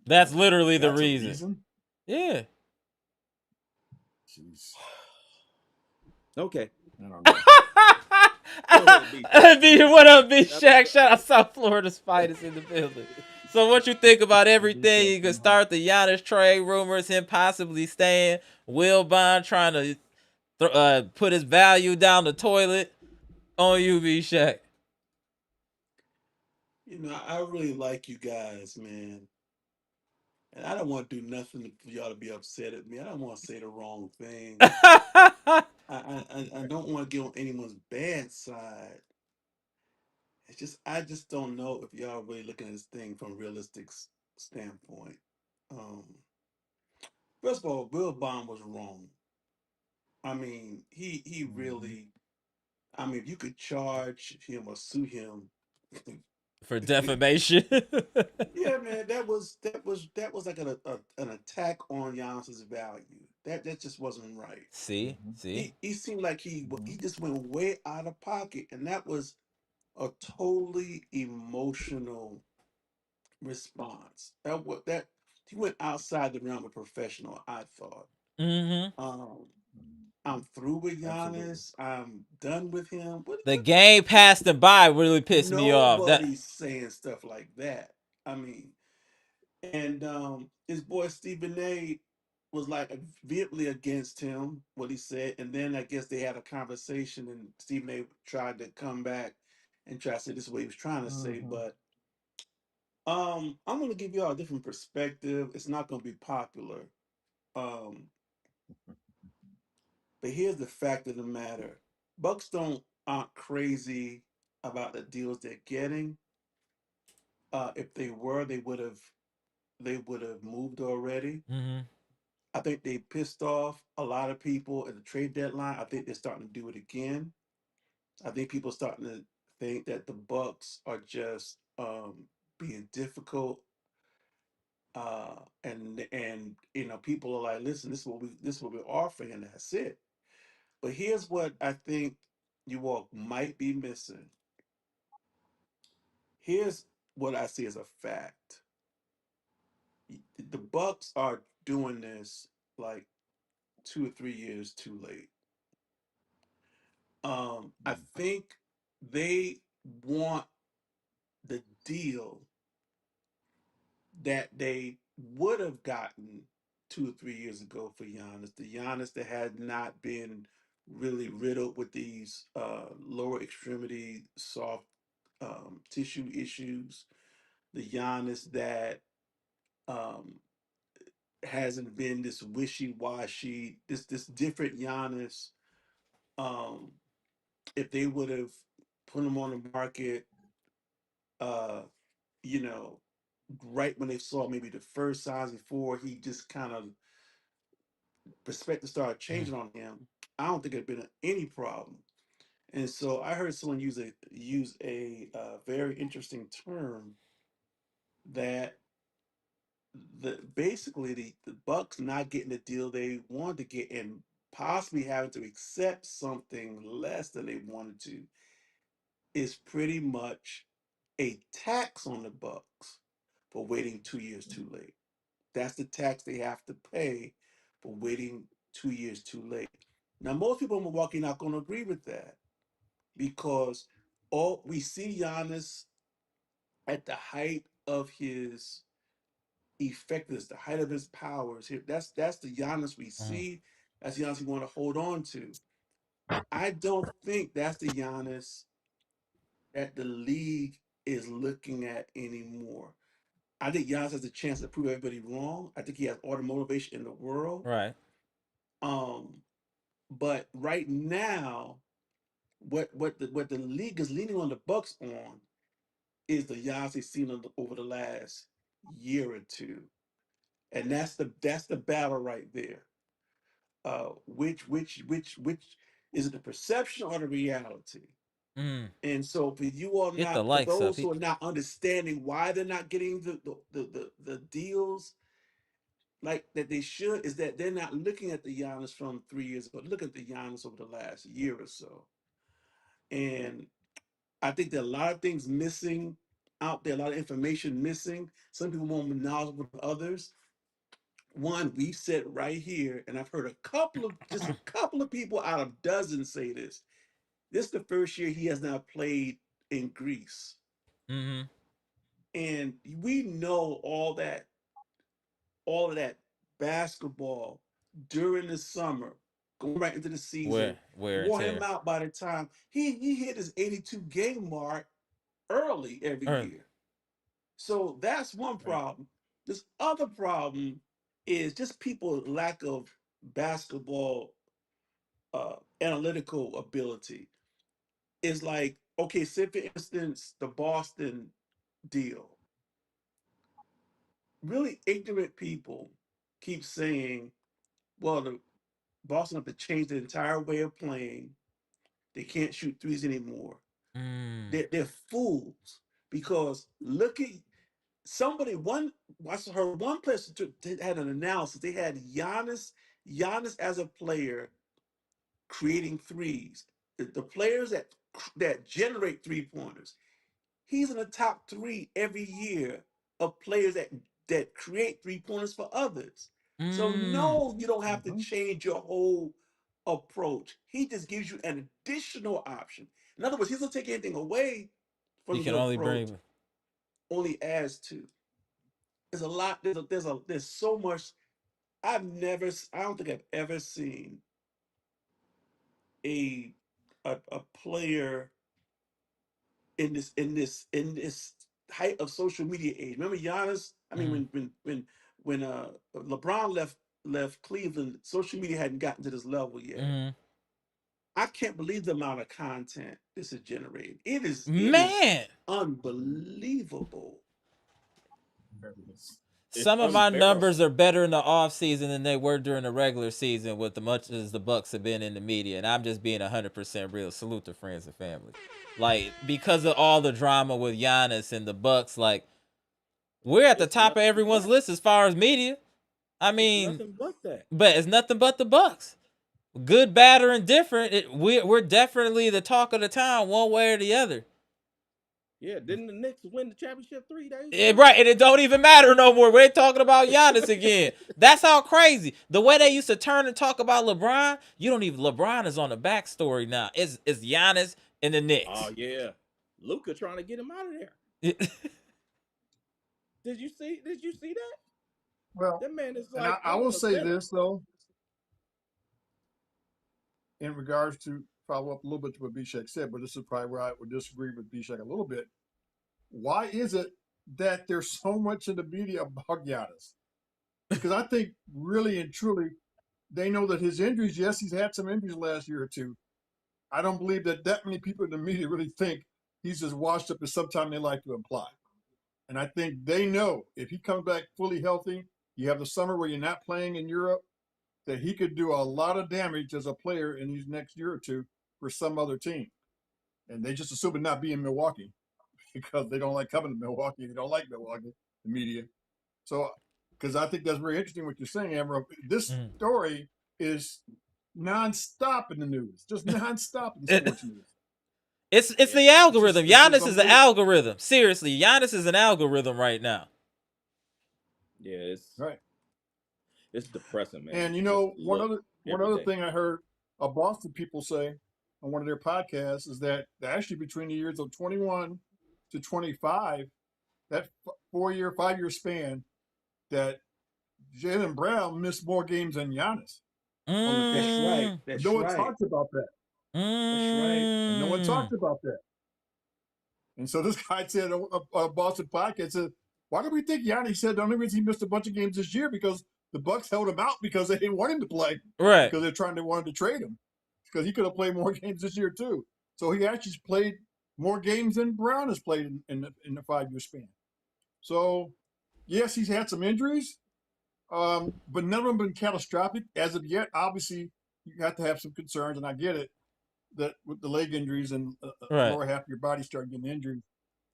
That's literally the That's a reason. reason. Yeah. Jeez, Okay, I don't know. go ahead, B. What up, B That Shack? was Shout out South Florida Spiders in the building. So what you think about everything? You can start the Giannis trade rumors, him possibly staying, Wilbon trying to put his value down the toilet. On you, B Shack. I really like you guys, man. And I don't want to do nothing for y'all to be upset at me. I don't want to say the wrong thing. I don't want to get on anyone's bad side. I just don't know if y'all really looking at this thing from a realistic standpoint. Um, First of all, Will Bond was wrong. I mean, he Mhm. really. I mean, if you could charge him or sue him, For defamation. yeah, man, that was like an attack on Giannis's value. That just wasn't right. See? Mhm. See? He seemed like he Mhm. he just went way out of pocket, and that was a totally emotional response. That he went outside the realm of professional. I thought. Mm-hmm. Um, I'm through with Absolutely. Giannis. I'm done with him. The game passed him by really pissed me off. That Nobody's saying stuff like that. I mean, and his boy Stephen A was like vehemently against him, what he said, and then I guess they had a conversation, and Stephen A tried to come back and try to say this is what he was trying to say, Mhm. but I'm gonna give you all a different perspective. It's not gonna be popular. Um, but here's the fact of the matter. Bucks don't aren't crazy about the deals they're getting. If they were, they would have moved already. Mm-hmm. I think they pissed off a lot of people at the trade deadline. I think they're starting to do it again. I think people are starting to think that the Bucks are just being difficult, and people are like, listen, this is what we're offering, and that's it. But here's what I think you all might be missing. Here's what I see as a fact: the Bucks are doing this like 2 or 3 years too late. I think they want the deal that they would have gotten 2 or 3 years ago for Giannis. The Giannis that had not been really riddled with these lower extremity soft tissue issues. The Giannis that um, hasn't been this wishy washy, this different Giannis. Um, if they would have put him on the market, uh, you know, right when they saw maybe the first signs before he just kind of perspective started changing on him, I don't think it'd been any problem. And so I heard someone use a very interesting term that the Bucks not getting the deal they wanted to get and possibly having to accept something less than they wanted to is pretty much a tax on the Bucks for waiting 2 years too late. That's the tax they have to pay for waiting 2 years too late. Now, most people in Milwaukee not going to agree with that because all we see Giannis at the height of his effectiveness, the height of his powers. That's the Giannis we Mm-hmm. see. That's the Giannis we want to hold on to. I don't think that's the Giannis that the league is looking at anymore. I think Giannis has a chance to prove everybody wrong. I think he has all the motivation in the world. Right. Um, but right now, what the league is leaning on the Bucks on is the Giannis they've seen over the last year or two, and that's the battle right there. Which is it the perception or the reality? Mm. And so for you all Get the not, for likes up. those who are not understanding why they're not getting the deals like that they should, is that they're not looking at the Giannis from 3 years ago. Look at the Giannis over the last year or so. And I think there are a lot of things missing out there, a lot of information missing. Some people more knowledgeable than others. One, we said right here, and I've heard just a couple of people out of dozens say this. This is the first year he has not played in Greece. Mm-hmm. And we know all of that basketball during the summer, going right into the season, Wear and wore him tear. out by the time he hit his 82 game mark early every Early. year. So that's one Right. problem. This other problem is just people lack of basketball analytical ability. Is like, okay, say for instance, the Boston deal. Really ignorant people keep saying, well, the Boston have to change the entire way of playing. They can't shoot threes anymore. Mm. They're fools because look at somebody. I heard one place had an analysis. They had Giannis as a player creating threes. The players that generate 3 pointers. He's in the top three every year of players that create 3 pointers for others. So Mm. no, you don't have to Mm-hmm. change your whole approach. He just gives you an additional option. In other words, he doesn't take anything away You from can your only approach, bring. only adds to. There's a lot. There's so much. I don't think I've ever seen a a player in this height of social media age. Remember Giannis? I mean, Mm. when LeBron left Cleveland, social media hadn't gotten to this level yet. Mm. I can't believe the amount of content this is generating. It is Man. unbelievable. It's Some of my unbearable. numbers are better in the off season than they were during the regular season with the much as the Bucks have been in the media. And I'm just being 100% real. Salute to friends and family. Like, because of all the drama with Giannis and the Bucks, like, we're at the It's top of nothing everyone's but. list as far as media. I It's mean, nothing but that. but it's nothing but the Bucks. Good, bad, or indifferent, we're definitely the talk of the town, one way or the other. Yeah, didn't the Knicks win the championship 3 days ago? Right, and it don't even matter no more. We're talking about Giannis again. That's how crazy. The way they used to turn and talk about LeBron, you don't even. LeBron is on the backstory now. It's Giannis and the Oh Knicks. yeah, Luca trying to get him out of there. Did you see? Did you see that? Well, That man is and like, I I will want to say sit him. this though, in regards to follow up a little bit to what Bishek said, but this is probably where I would disagree with Bishek a little bit. Why is it that there's so much in the media about Giannis? Because I think really and truly they know that his injuries, yes, he's had some injuries last year or two. I don't believe that many people in the media really think he's as washed up as sometimes they like to imply. And I think they know if he comes back fully healthy, you have the summer where you're not playing in Europe, that he could do a lot of damage as a player in these next year or two for some other team. And they just assume it not be in Milwaukee because they don't like coming to Milwaukee. They don't like Milwaukee, the media. So, because I think that's very interesting what you're saying, Amber. This Mhm. story is nonstop in the news, just nonstop in the It- sports news. it's Yeah, the algorithm. It's just Giannis is an unbelievable. algorithm. Seriously, Giannis is an algorithm right now. yeah, Right. it's depressing, man. And you Just know, look one every other day. thing I heard a Boston people say on one of their podcasts is that actually between the years of 21 to 25, that 4 year, 5 year span, that Jaylen Brown missed more games than Giannis on the court. That's right. Mm, But no That's one right. talks about that. That's right. And no one mm. talks about that. And so this guy said on a Boston podcast, said, why do we think Giannis? He said the only reason he missed a bunch of games this year because the Bucks held him out because they didn't want him to play Right, because they're trying to wanted to trade him because he could have played more games this year too. So he actually played more games than Brown has played in the 5 year span. So yes, he's had some injuries, but none of them been catastrophic as of yet. Obviously, you have to have some concerns, and I get it that with the leg injuries and right, lower half of your body start getting injured,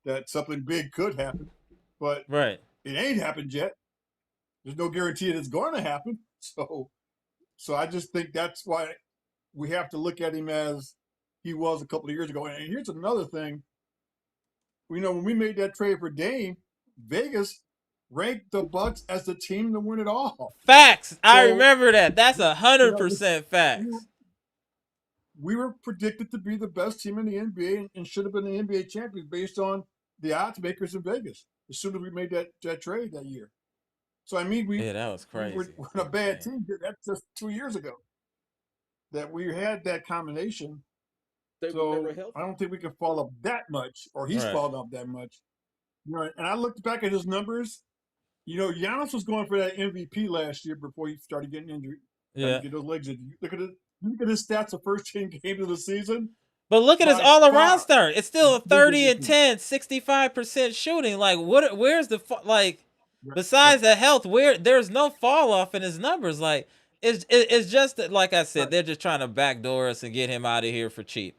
that something big could happen, but right. it ain't happened yet. There's no guarantee that it's going to happen. So I just think that's why we have to look at him as he was a couple of years ago. And here's another thing: we know when we made that trade for Dame, Vegas ranked the Bucks as the team to win it all. Facts. I So remember that. That's you 100% we facts. we were predicted to be the best team in the NBA and should have been the NBA champions based on the odds makers in Vegas. As soon as we made that trade that year, so I mean Yeah, that was we crazy. were a bad team. That's just 2 years ago that we had that combination. They were never So I healthy. don't think we can fall off that much, or he's Right. fallen off that much. And I looked back at his numbers. Giannis was going for that MVP last year before he started getting injured, started Yeah. to get those legs injured. Look at his stats the first 10 games of the season. But look at his By all around far, start. It's still a big 30 and MVP. 10, 65% shooting. Like where's the like Right, besides right, the health, where there's no fall off in his numbers. Like it's just that, like I said, right. they're just trying to backdoor us and get him out of here for cheap.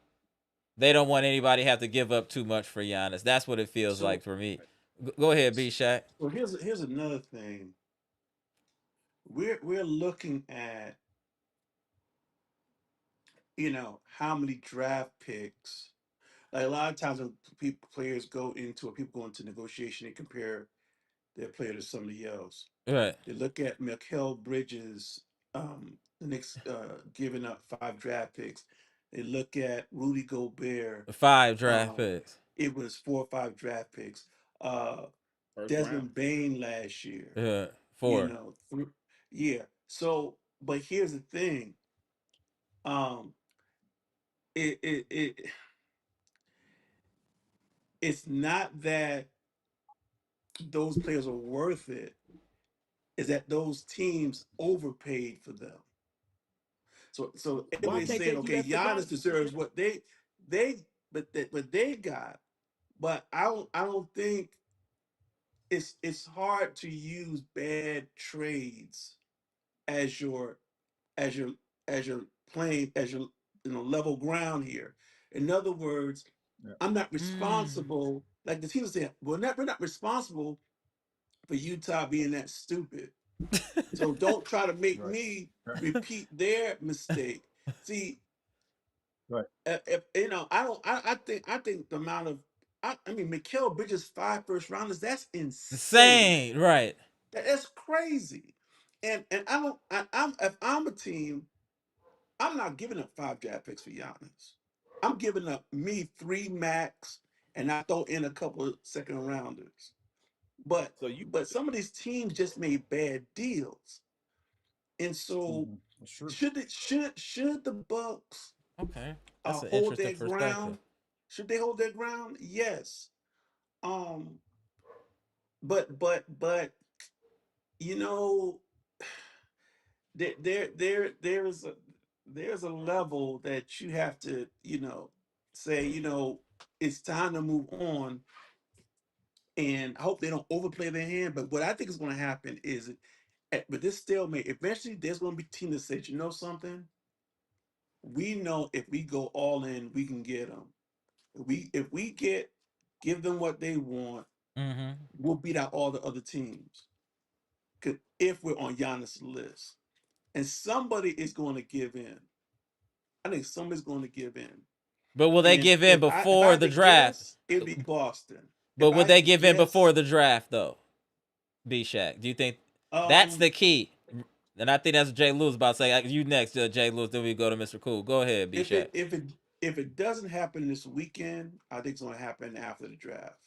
They don't want anybody to have to give up too much for Giannis. That's what it feels like So, for me. Go ahead, B Shaq. so here's another thing. We're looking at, how many draft picks. Like a lot of times when players go into or people go into negotiation, they compare their player to somebody else. Right. They look at Mikal Bridges, the Knicks giving up 5 draft picks. They look at Rudy Gobert. 5 draft Um, picks. it was 4 or 5 draft picks. Uh, First round. Desmond Bain last year. Yeah. You 4. know, yeah. So, but here's the thing. Um, it it's not that those players are worth it. Is that those teams overpaid for them? So Why everybody's can't saying, they do okay, that for Giannis Giannis? deserves what they what they got, but I don't think it's hard to use bad trades as your as your as your playing as your level ground here. In other words, Yeah. I'm not Mm. responsible. Like the team said, we're not responsible for Utah being that stupid. So don't try to make Right. me Right. repeat their mistake. See, Right. I think the amount of I mean, Mikal Bridges 5 first rounders. That's insane. Insane, right? That's crazy. And I don't. I'm if I'm a team, I'm not giving up 5 draft picks for Giannis. I'm giving up me 3 max, and I throw in a couple of second rounders. But So you but some of these teams just made bad deals, and so That's true. should the Bucks Okay, that's an hold interesting their perspective. ground? Should they hold their ground? Yes. Um, but you know, there's a level that you have to say it's time to move on, and I hope they don't overplay their hand. But what I think is going to happen is, with this stalemate, eventually there's going to be a team that says, you know something, we know if we go all in, we can get them. If we give them what they want, Mm-hmm. we'll beat out all the other teams. 'Cause if we're on Giannis' list, and somebody is going to give in, I think somebody's going to give in. But will they And give in if I before had the to draft? guess, it'd be Boston. But If I would had they to give in before guess, the draft though? B Shack, do you think that's um, the key? And I think that's what Jay Lewis about to say. You next, Jay Lewis. Then we go to Mr. Cool. Go ahead, B if Shack. it doesn't happen this weekend, I think it's going to happen after the draft.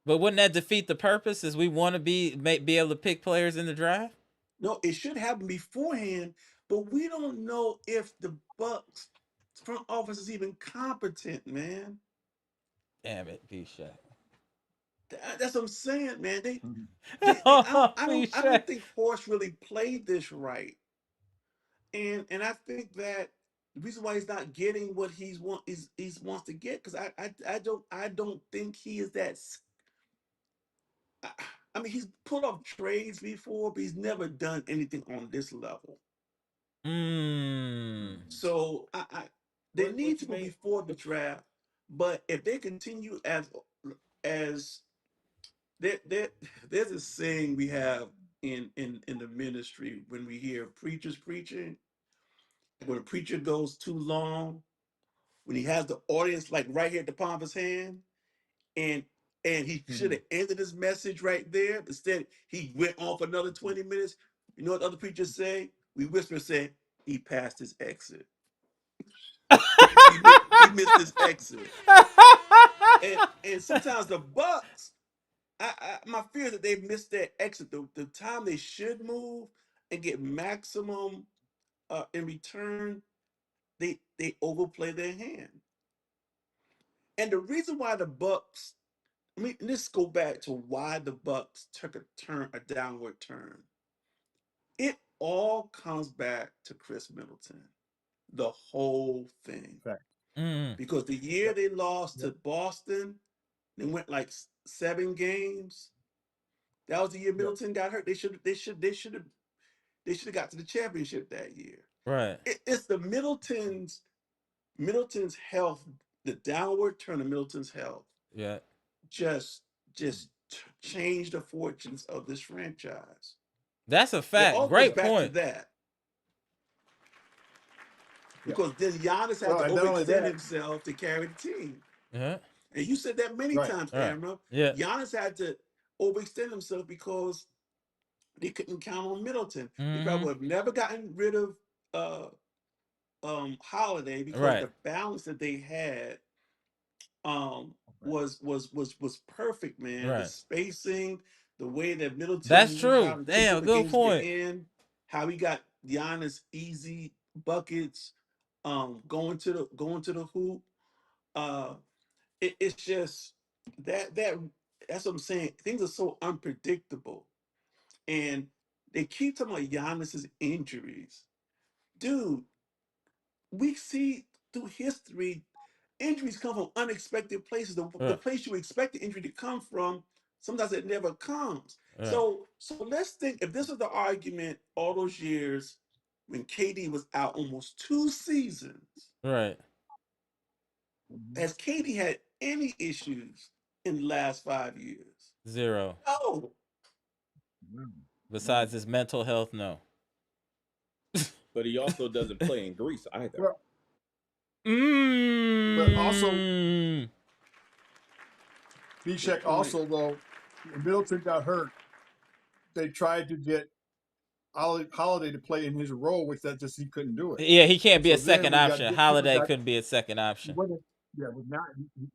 But wouldn't that defeat the purpose? Is we want to be able to pick players in the draft? No, it should happen beforehand, but we don't know if the Bucks front office is even competent, man. Damn it, B Shack. That's what I'm saying, man. They, Mhm. they, they I don't, I B don't, I don't Shack. think Horst really played this right, and I think that the reason why he's not getting what he's wants to get, because I don't think he is that. I, I mean, he's pulled off trades before, but he's never done anything on this level. Mm. So they need what to you go mean? before the draft. But if they continue as there there's a saying we have in the ministry when we hear preachers preaching. When a preacher goes too long, when he has the audience like right here at the palm of his hand, and he should Mhm. have ended his message right there. Instead, he went on for another 20 minutes. You know what other preachers say? We whisper say he passed his exit. He missed his exit. And sometimes the Bucks, my fear is that they've missed their exit. The time they should move and get maximum in return, they overplay their hand. And the reason why the Bucks, I mean, let's go back to why the Bucks took a downward turn. It all comes back to Chris Middleton, the whole thing. Fact. Mm. Because the year Yep. they lost Yep. to Boston, they went like 7 games. That was the year Yep. Middleton got hurt. They should have got to the championship that year. Right. It's the Middleton's health, the downward turn of Middleton's health, Yeah. just changed the fortunes of this franchise. That's a It fact. all goes Great back to point. that, Yep. because then Giannis had Well, to and not only overextend that, himself to carry the team. Yeah. And you said that many right. times, All right. Amra. Yeah. Giannis had to overextend himself because they couldn't count on Middleton. They Mm-hmm. probably would have never gotten rid of uh, Holiday, because Right. the balance that they had Right. was perfect, man. The Right. spacing, the way that That's Middleton knew how true. to take Damn. over Good games at point. the end, how he got Giannis easy buckets, going to the hoop. Uh, it's just that that's what I'm saying. Things are so unpredictable, and they keep talking about Giannis's injuries, dude. We see through history, injuries come from unexpected places. The Right. place you expect the injury to come from Sometimes it never comes. Right. So let's think if this was the argument all those years when KD was out almost 2 seasons. Right. Has KD had any issues in the last 5 years? Zero. No. Besides his mental health, no. But he also doesn't play in Greece either. Well, but also, Mm. Good B-Check point. also, though, when Middleton got hurt, they tried to get Holiday to play in his role, which that just he couldn't do it. Yeah, he can't be So a then second we got option. Dick Cooper Holiday got couldn't be a second he option. wasn't was not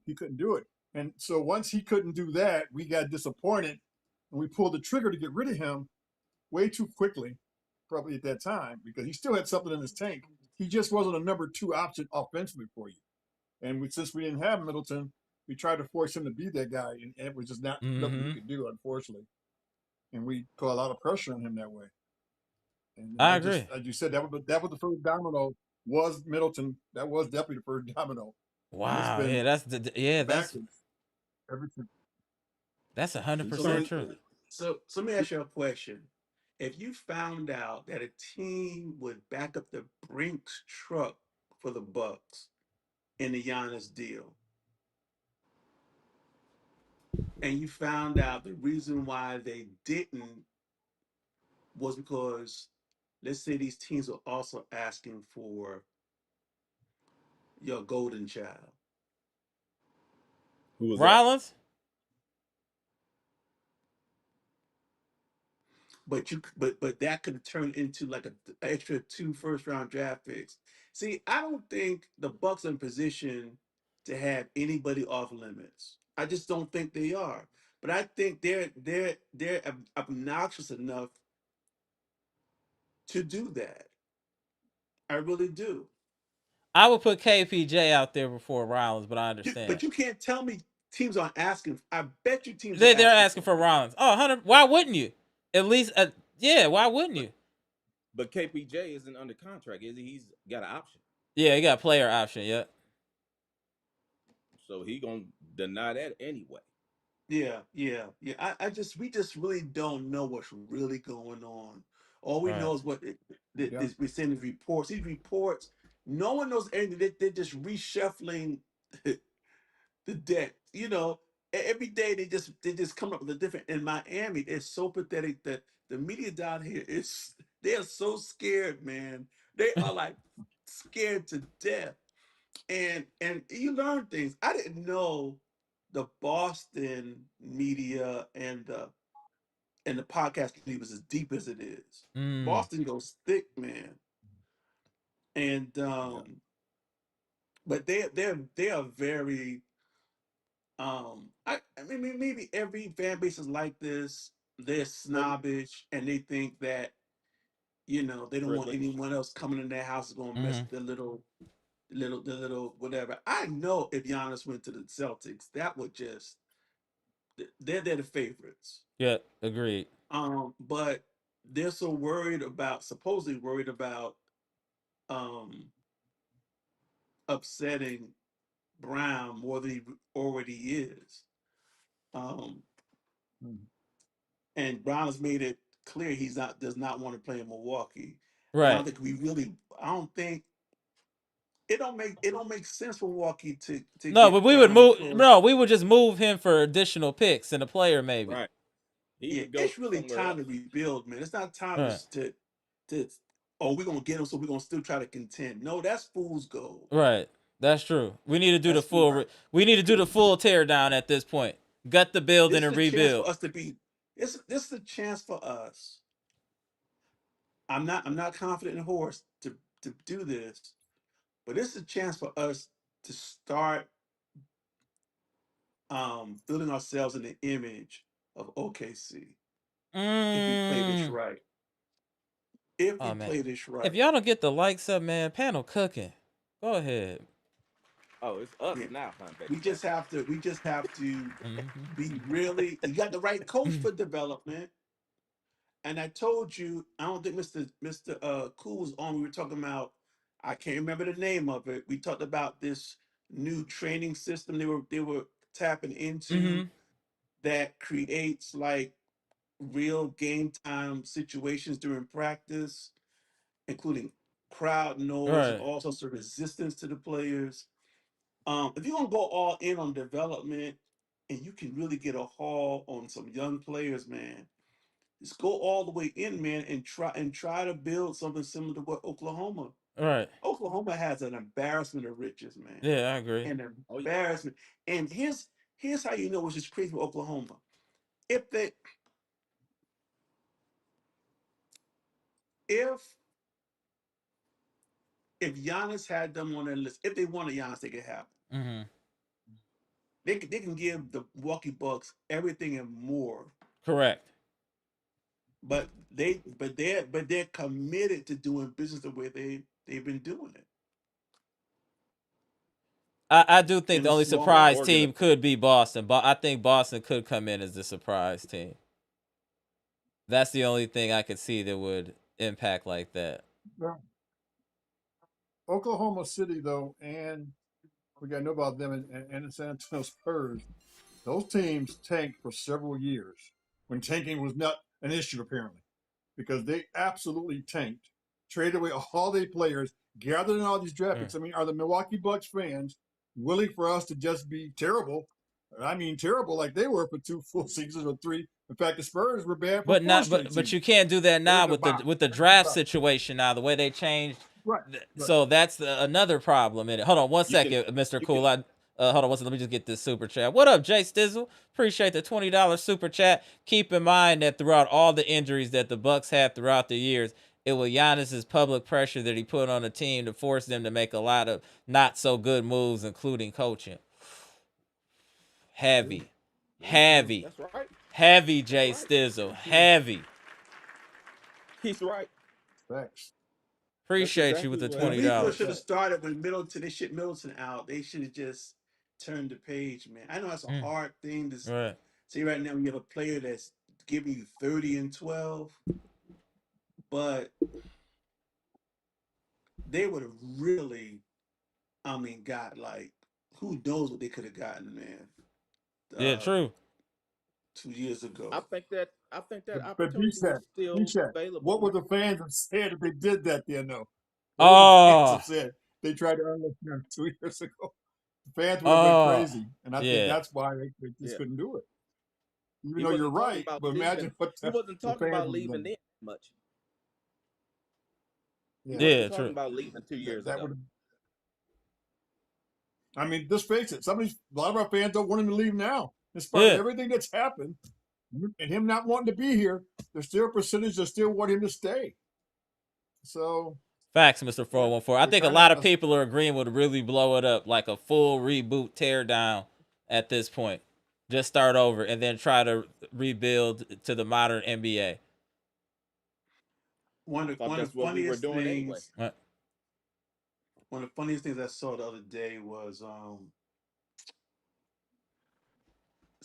he couldn't do it. And so once he couldn't do that, we got disappointed and we pulled the trigger to get rid of him way too quickly, probably at that time, because he still had something in his tank. He just wasn't a number 2 option offensively for you. And since we didn't have Middleton, we tried to force him to be that guy, and it was just not nothing he Mm-hmm. could do, unfortunately. And we put a lot of pressure on him that way. And I I just, agree. as you said, that was the first domino was Middleton. That was definitely the first domino, and it's Wow. Yeah, been that's backwards ever since. that's So 100% let, true. so let me ask you a question. If you found out that a team would back up the Brinks truck for the Bucks in the Giannis deal, and you found out the reason why they didn't was because, let's say, these teams are also asking for your golden child. Who was that? Rollins? But that could turn into like an extra 2 first-round draft picks. See, I don't think the Bucks are in position to have anybody off limits. I just don't think they are. But I think they're obnoxious enough to do that. I really do. I would put KPJ out there before Rollins, but I understand. But you can't tell me teams aren't asking. I bet you teams are They're asking asking for for him. Rollins. Oh, 100. Why wouldn't you? At least, yeah. Why wouldn't But you? but KPJ isn't under contract, is he? He's got an option, Yeah, you got player option. Yeah. so he gonna deny that anyway. Yeah. We just really don't know what's really going on. All we Right. know is what Yeah. we're seeing the reports. These reports, no one knows anything. They're just reshuffling the deck. Every day they just come up with a different. In Miami, it's so pathetic that the media down here they are so scared, man. They are like scared to death. And you learn things. I didn't know the Boston media and the podcast community was as deep as it is. Mm. Boston goes thick, man. And Yeah, but they are very I mean maybe every fan base is like this. They're But snobbish and they think that they don't want privilege. anyone else coming in their house is gonna mess Mm-hmm. their little whatever. I know if Giannis went to the Celtics, that would just they're the favorites. Yeah. Agreed. But they're so supposedly worried about um upsetting Brown more than he already is. Um, and Brown has made it clear does not want to play in Milwaukee. And I don't Right. think we really I don't think it don't make sense for Milwaukee to No, but get we would Brown move. because No, we would just move him for additional picks and a player, maybe. Right, he yeah, would go it's really somewhere time to else. rebuild, man. It's not time Right. to oh, we're gonna get him, so we're gonna still try to contend. No, that's fool's gold. Right. That's true. We need to do the That's full. fool. We need to do the full tear down at this point. Gut the building This is and a chance rebuild. for us to be. This is a chance for us. I'm not confident in horse to do this, but this is a chance for us to start building ourselves in the image of OKC if we play this Mm. right. If we Oh man, play this if right, y'all don't get the likes up, man, panel cooking. Go ahead. Oh, it's us yeah, now, huh, baby? we just have to Mm-hmm. be really. You got the right coach for development. And I told you, I don't think Mr. Cool was on. We were talking about, I can't remember the name of it. We talked about this new training system they were tapping into. Mm-hmm. that creates like real game time situations during practice, including crowd noise and Right. all sorts of resistance to the players. If you're gonna go all in on development and you can really get a haul on some young players, man, just go all the way in, man, and try to build something similar to what Right. Oklahoma has an embarrassment of riches, man. Yeah, I agree. An Oh yeah. embarrassment. And here's how you know what's just crazy with Oklahoma. If they if if Giannis had them on their list, if they wanted Giannis, they could have him. Mm-hmm. They can give the Milwaukee Bucks everything and more. Correct. But they're committed to doing business the way they've been doing it I do think in the a only small surprise Organized. team could be Boston, but I think Boston could come in as the surprise team. That's the only thing I could see that would impact like that. Well, Oklahoma City, though, and we got to know about them and the San Antonio Spurs. Those teams tanked for several years when tanking was not an issue, apparently, because they absolutely tanked, traded away all their players, gathered in all these draft Mm. picks. I mean, are the Milwaukee Bucks fans willing for us to just be terrible? I mean, terrible like they were for 2 full seasons or 3. In fact, the Spurs were bad for But 4 not straight but you seasons. can't do that They were now in the with the bottom. draft situation now, the way they changed. Right, right. So that's another problem in it. Hold on one You can second, Mr. you Cool. can Hold on one second. Let me just get this super chat. What up, Jay Stizzle? Appreciate the $20 super chat. Keep in mind that throughout all the injuries that the Bucks had throughout the years, it was Giannis's public pressure that he put on the team to force them to make a lot of not so good moves, including coaching. True, Heavy, very true. heavy, that's right. heavy. That's Jay right. Stizzle, Very true. heavy. He's right. Facts. That's Appreciate you with exactly the what The happened. rebuild $20. should have started when Middleton. They shipped Middleton out. They should have just turned the page, man. I know that's a Mm, hard thing to right. say right now. When you have a player that's giving you 30 and 12, but they would have really, I mean, got like who knows what they could have gotten, man. Yeah, Uh, true. 2 years I ago. think that I think that But he opportunity said, is still what available, would man. the fans have said if they did that then, though? What would the fans Oh, have said? They tried to earn him 2 years ago. The fans would have went oh, crazy. And I think yeah. that's why they just Yeah. couldn't do it. Even He though you're wasn't talking right, about but leaving. imagine what He wasn't the talking fans about would have leaving done. then much. He Yeah, wasn't Yeah, talking true. about leaving two years that ago. would have. I mean, just face it. A lot of our fans don't want him to leave now. In spite of Yeah. everything that's happened and him not wanting to be here, there's still a percentage that still want him to stay. So, Facts, Mr. yeah, 414. I they're think a trying lot of to. people are agreeing would really blow it up like a full reboot, tear down at this point. Just start over and then try to rebuild to the modern NBA. I thought One of that's the what we were funniest doing anyway. things, one of the funniest things I saw the other day was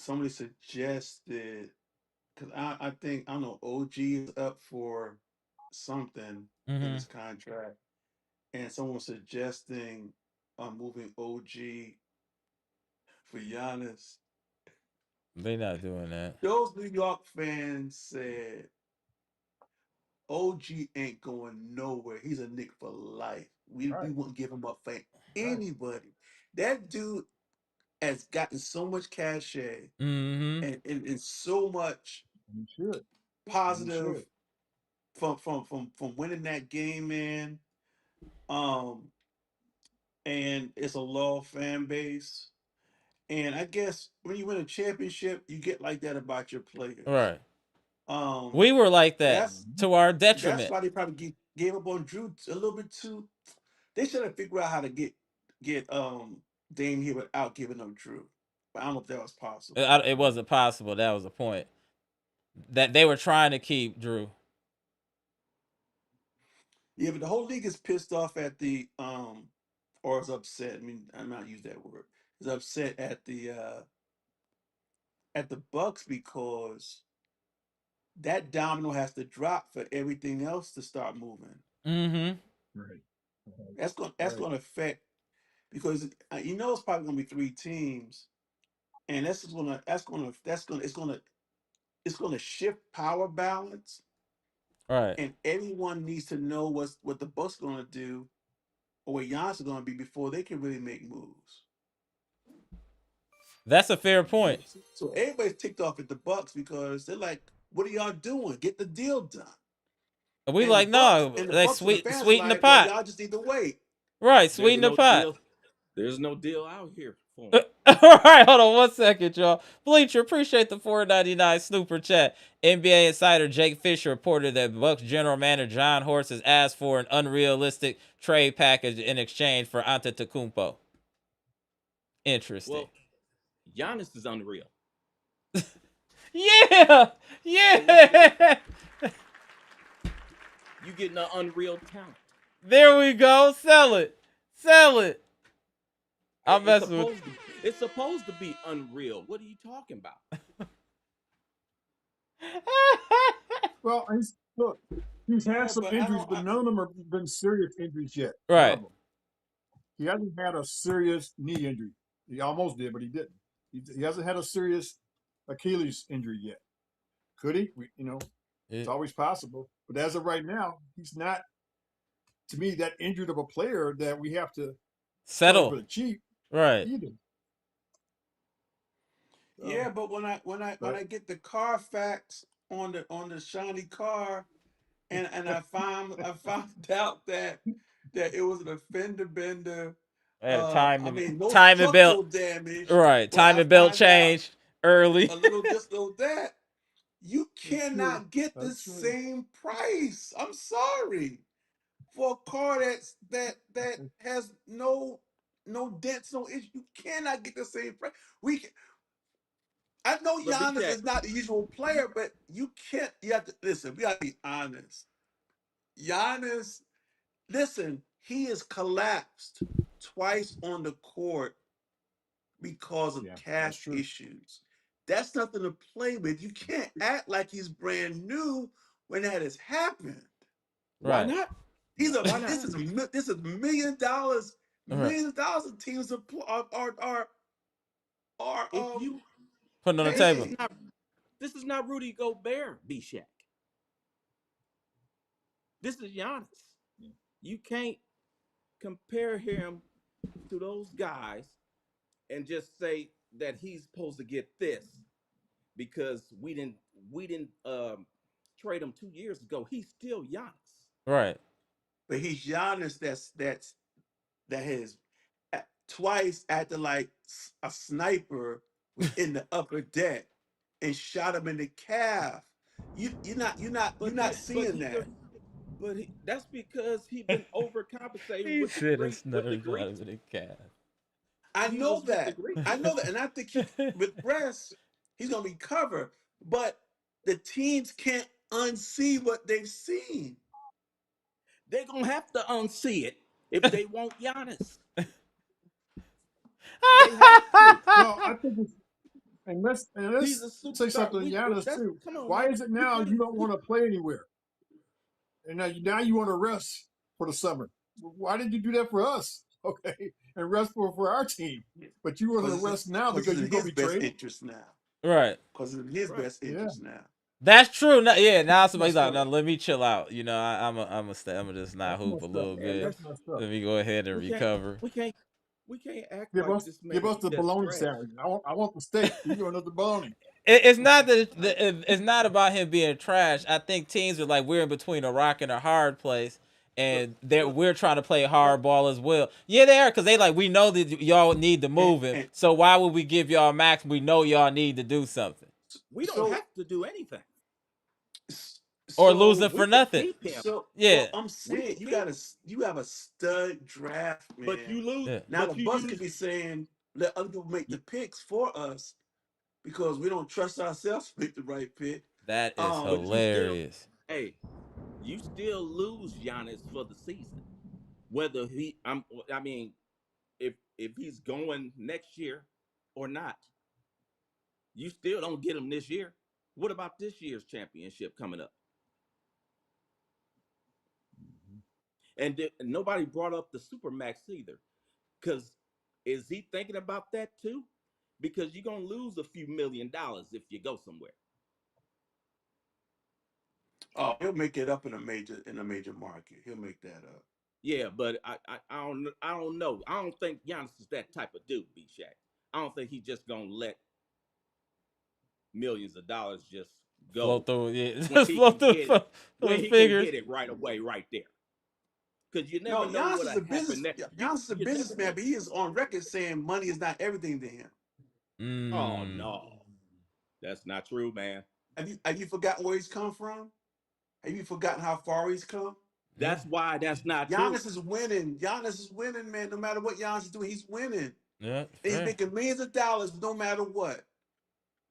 somebody suggested because I think I don't know OG is up for something in Mm-hmm. his contract, and someone was suggesting moving OG for Giannis. They not doing that. Those New York fans said OG ain't going nowhere. He's a Knick for life. We Right, wouldn't give him up for right. anybody. That dude has gotten so much cachet Mm-hmm. and so much You should. You positive should. from winning that game, man. Um, and it's a loyal fan base. And I guess when you win a championship, you get like that about your players. Right. Um, We were like that that's to our that's detriment. why they probably gave up on Drew a little bit too. They should have figured out how to get Dame here without giving up Drew. But I don't know if that was possible. It wasn't possible. That was the point. That they were trying to keep Drew. Yeah, but the whole league is pissed off at the or is upset. I mean, I'm not use that word. Is upset at the Bucks because that domino has to drop for everything else to start moving. Mm-hmm. Right. That's Right. going to affect because you know it's probably going to be 3 teams, and it's gonna shift power balance, Right. and everyone needs to know what the Bucks gonna do or where Giannis is gonna be before they can really make moves. That's a fair point. So everybody's ticked off at the Bucks because they're like, "What are y'all doing? Get the deal done." We And the like, Bucks no, and the they Bucks and the fans are sweeten the like, "Well, pot. y'all just need to wait." Right, There's sweeten the no pot. deal. There's no deal out here for him. All right, hold on 1 second, y'all. Bleacher, appreciate the $4.99 super chat. NBA insider Jake Fisher reported that Bucks general manager John Horst has asked for an unrealistic trade package in exchange for Antetokounmpo. Interesting. Well, Giannis is unreal. Yeah, So what's yeah. you getting an unreal talent? There we go. Sell it. Sell it. I'm It's messing with. supposed to be unreal. What are you talking about? Well, look, he's had Yeah, some but I injuries, don't. but none of them have been serious injuries yet. None Right. of them. He hasn't had a serious knee injury. He almost did, but he didn't. He hasn't had a serious Achilles injury yet. Could he? It's always possible. But as of right now, he's not, to me, that injured of a player that we have to sell him for Settle. the cheap Right. either. Yeah, but when I get the Carfax on the shiny car, and I found out that it was an fender bender. Had a I mean, no timing belt. structural damage, Right. but I Timing belt find out change early. a little this, little that. You That's true. cannot get the That's true. same price. I'm sorry, for a car that has no dents, no issue. You cannot get the same price. I know But Big Giannis Shaq, is not the usual player, but you can't. You have to listen. We got to be honest. Giannis, listen, he has collapsed twice on the court because of Yeah, that's cash true. issues. That's nothing to play with. You can't act like he's brand new when that has happened. why Right. not? He's a Why not? this is $1 million, Right. millions of dollars of teams are If you Putting on the this is table. paying. not this is not Rudy Gobert, B Shaq. This is Giannis. You can't compare him to those guys and just say that he's supposed to get this because we didn't trade him 2 years ago. He's still Giannis. Right. But he's Giannis that has twice acted like a sniper in the upper deck and shot him in the calf. You're But not he but seeing he's a that. but that's because he been overcompensating He with the said Greek it's with the never shot Greeks. him in the calf. I He know was with the that. Greeks. I know that, and I think with rest he's gonna be covered. But the teams can't unsee what they've seen. They're gonna have to unsee it if they want Giannis. They have to. Well, I think it's, and He's a let's say superstar. something to Giannis That's too. come on, Why man. is it You now can't. you don't want to play anywhere? And now you want to rest for the summer. Why did you do that for us? Okay, and rest for our team, but you want to rest now Because because it's you're in going his to be best traded. interest now. Right. Because it's in his Right. best Yeah, interest now. That's true. Yeah. Now somebody's messed like, up. now let me chill out. I'm a stay. I'm gonna just not That's hoop a messed up. little And bit. That's that's messed up. Let me go ahead and we can't recover. we can't we can't act Give like us this give man us is the just bologna trash. sandwich. I want the steak. You give another bologna. It's not it's not about him being trash. I think teams are like we're in between a rock and a hard place, But and but we're trying to play but hardball as well. Yeah, they are because they like we know that y'all need to And, move him. and So why would we give y'all max? We know y'all need to do something we don't so have to do anything. or losing so for We can nothing. keep him. Yeah, I'm We saying can keep him. you have a stud draft, But man. you lose. yeah. Now the But you Bucks could use. be saying let other people make the You, picks for us because we don't trust ourselves to make the right pick. That is Um, but you still. hilarious. Hey, you still lose Giannis for the season. Whether I mean, if he's going next year or not, you still don't get him this year. What about this year's championship coming up? And nobody brought up the Supermax either. Because is he thinking about that too? because you're gonna lose a few $1,000,000 if you go somewhere. Oh, he'll make it up in a major market. He'll make that up. Yeah, but I don't know. I don't think Giannis is that type of dude, B Shaq. I don't think he's just gonna let millions of dollars just Flow go through, yeah. when Just he flow can through get it, when those he can figures. get it right away, right there. Because you never No, know Giannis is what'll a happen business. next. Giannis is a You never businessman, know. but he is on record saying money is not everything to him. Oh Mm. no, that's not true, man. Have you forgotten where he's come from? Have you forgotten how far he's come? Yeah. That's why that's not true. Giannis is winning. Giannis is winning, man. No matter what Giannis is doing, he's winning. Yeah. And he's Fair. making millions of dollars no matter what.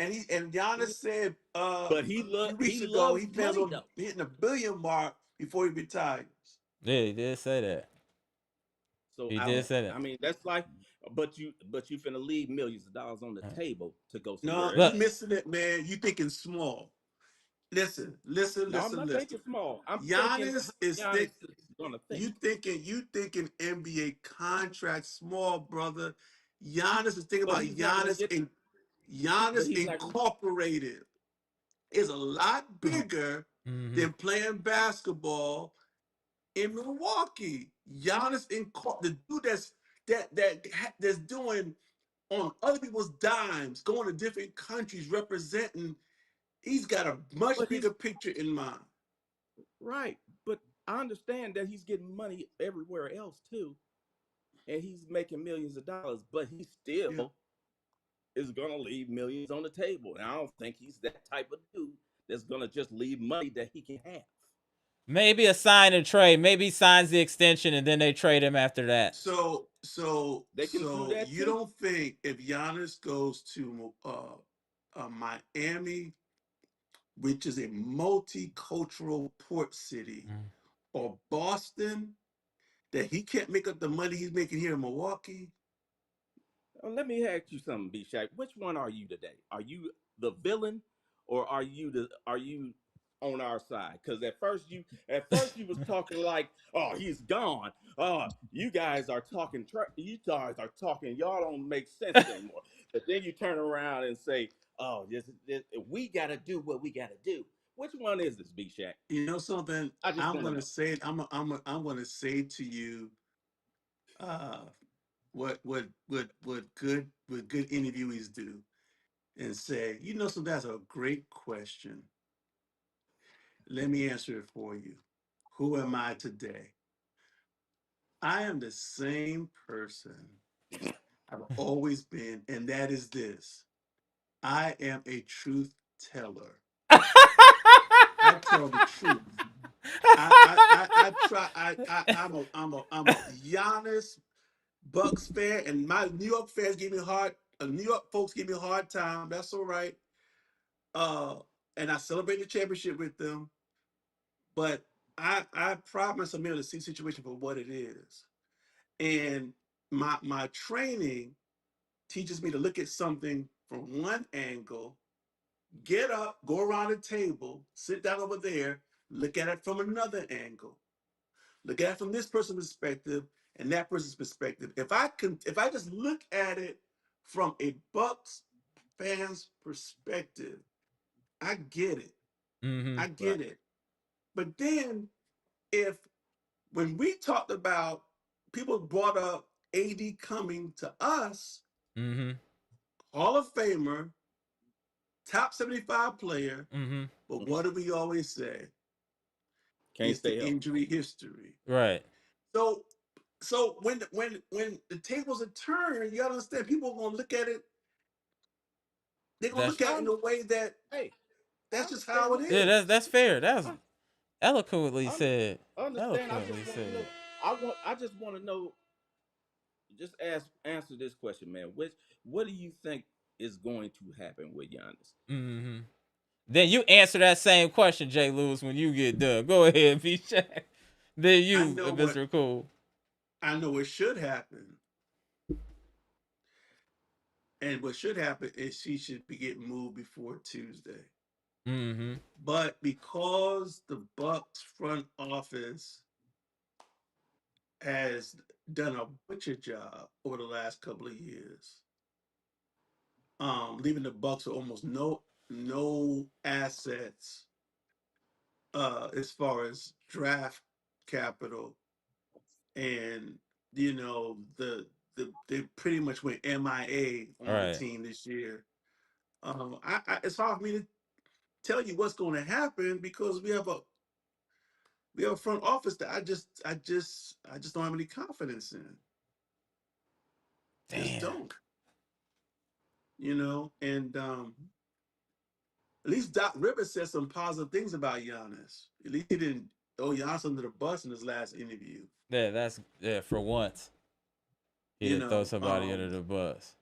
And Giannis said a But few he weeks ago loves he plans money on though. hitting a billion mark before he retires. Yeah, he did say that. So He I did don't. say that. I mean, that's like, but you finna leave millions of dollars on the table to go No, somewhere you Look, else. missing it, man. You thinking small. Listen, listen, No, I'm listen, not listen. thinking small. I'm thinking Giannis is how Giannis think is gonna think. you thinking NBA contract small, brother. Giannis is thinking But about he's not gonna get. But Giannis he's not. Incorporated is a lot bigger mm-hmm. than playing basketball in Milwaukee. The dude that's doing on other people's dimes, going to different countries, representing. He's got a much But he's bigger picture in mind. right. But I understand that he's getting money everywhere else too, and he's making millions of dollars. But he Yeah. still is gonna leave millions on the table, and I don't think he's that type of dude that's gonna just leave money that he can have. Maybe a sign and trade. Maybe he signs the extension and then they trade him after that. They can do that You too. don't think if Giannis goes to Miami, which is a multicultural port city, Mm. or Boston, that he can't make up the money he's making here in Milwaukee? Let me ask you something, B Shaq. Which one are you today? Are you the villain, or are you on our side? Because at first you was talking like, oh, he's gone. Oh, you guys are talking. Y'all don't make sense anymore. But then you turn around and say, oh, we got to do what we got to do. Which one is this, B Shaq? You know something? I just I'm want to gonna know. say it. I'm gonna say to you, uh, what good interviewees do, and say, you know, so that's a great question. Let me answer it for you. Who am I today? I am the same person I've always been, and that is this. I am a truth teller. I tell the truth. I try. I'm a Giannis Bucks fan, and my New York fans give me hard. New York folks give me a hard time. That's all right. Uh, and I celebrate the championship with them. But I pride myself being able to see the situation for what it is. And my training teaches me to look at something from one angle, get up, go around the table, sit down over there, look at it from another angle, look at it from this person's perspective and that person's perspective. If I just look at it from a Bucks fan's perspective, I get it. mm-hmm. I Right. get it. But then if when we talked about people brought up AD coming to us, Mm-hmm. Hall of Famer, top 75 player, Mm-hmm. but what do we always say? Can't It's the stay healthy. injury history. Right. So when the tables are turned, you gotta understand people are gonna look at it, they're gonna That's look at it in a way that Hey, I that's just understand. how it yeah, is. that's fair. That's I, eloquently I said. understand. I just Eloquently want to know. said. I just want to know. Just answer this question, man. What do you think is going to happen with Giannis? Mm-hmm. Then you answer that same question, Jay Lewis, when you get done. Go ahead, B Shaq. Then I you, know what Mr. Cool. I know what should happen. And what should happen is she should be getting moved before Tuesday. Mm-hmm. But because the Bucks front office has done a butcher job over the last couple of years, leaving the Bucks with almost no assets as far as draft capital, and they pretty much went MIA All on the right. team this year. It's hard for me to tell you what's going to happen because we have a front office that I just don't have any confidence in. Just Damn. don't, and at least Doc Rivers said some positive things about Giannis. At least he didn't throw Giannis under the bus in his last interview. Yeah. For once, he You didn't throw know, somebody under the bus.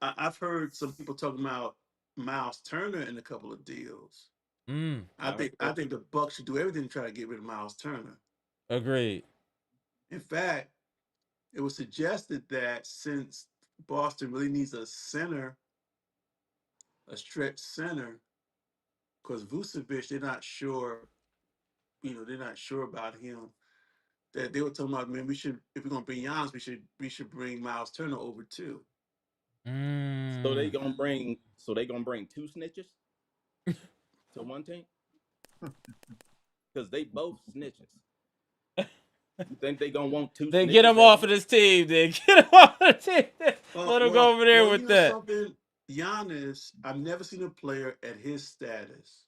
I've heard some people talking about Miles Turner in a couple of deals. Mm. I think I think the Bucks should do everything to try to get rid of Miles Turner. Agreed. In fact, it was suggested that since Boston really needs a center, a stretch center, because Vucevic, they're not sure about him. That they were talking about, man, if we're gonna bring Giannis, we should bring Miles Turner over too. So they Mm. gonna bring so they gonna bring two snitches to one team because they both snitches. You think they gonna want two Then snitches? get him off of this team. Then get him off of the team. Let him go over there Well, with you know that. something, Giannis. I've never seen a player at his status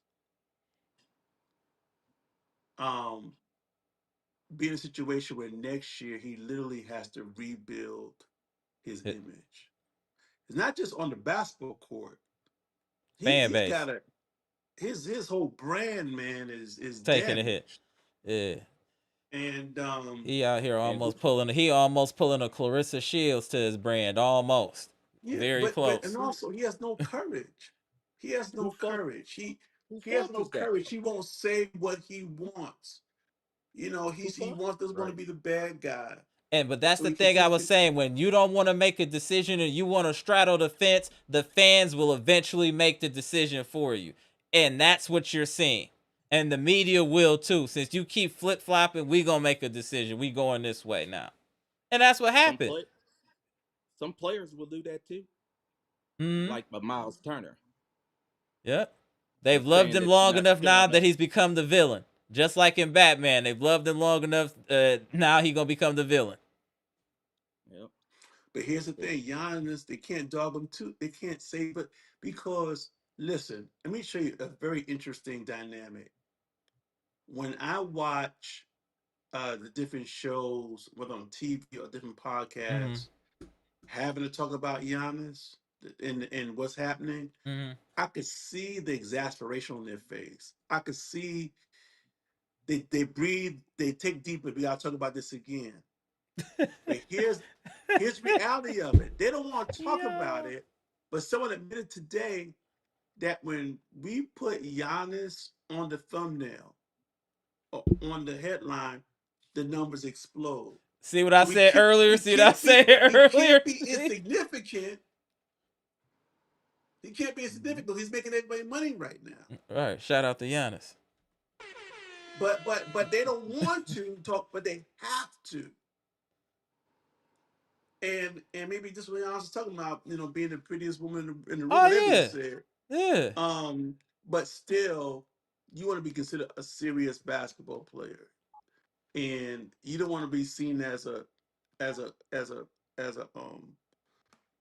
um be in a situation where next year he literally has to rebuild his Hit image. It's not just on the basketball court. He fan he's base got his whole brand, man, is taking a hit. damaged. Yeah. And He out here And who? almost pulling a Clarissa Shields to his brand. Almost. yeah, Very but and close. also he has no courage. He has Who no fault? courage. He Who he has fault no is that courage. though? He won't say what he wants. Who He fault? doesn't want Right. to be the bad guy. But that's So the he thing I continues was to saying. When you don't want to make a decision and you want to straddle the fence, the fans will eventually make the decision for you. And that's what you're seeing. And the media will too. Since you keep flip flopping, we gonna make a decision. We going this way now. And that's what Some happened. play some players will do that too, Hmm. like Miles Turner, Yep. They've and loved saying him that you're long not enough now showing that up. he's become the villain. Just like in Batman, they've loved him long enough. Now he gonna become the villain. Yep. But here's the Well, thing, Giannis, they can't dog him too. They can't say, but because listen, let me show you a very interesting dynamic. When I watch the different shows, whether on TV or different Mm-hmm. podcasts, having to talk about Giannis and what's happening, Mm-hmm. I could see the exasperation on their face. I could see they breathe, they take deep, we gotta talk about this again. But here's reality of it. They don't want to talk about Yo. it, but someone admitted today that when we put Giannis on the thumbnail or on the headline, the numbers explode. See what I So said earlier? See what I said he earlier? can't be See? insignificant. He can't be insignificant. He's making everybody money right now. All right. Shout out to Giannis. But they don't want to talk, but they have to. And maybe this is what Giannis is talking about, being the prettiest woman in the room, Oh whatever he yeah. said. Yeah. But still, you want to be considered a serious basketball player, and you don't want to be seen as as a as a as a a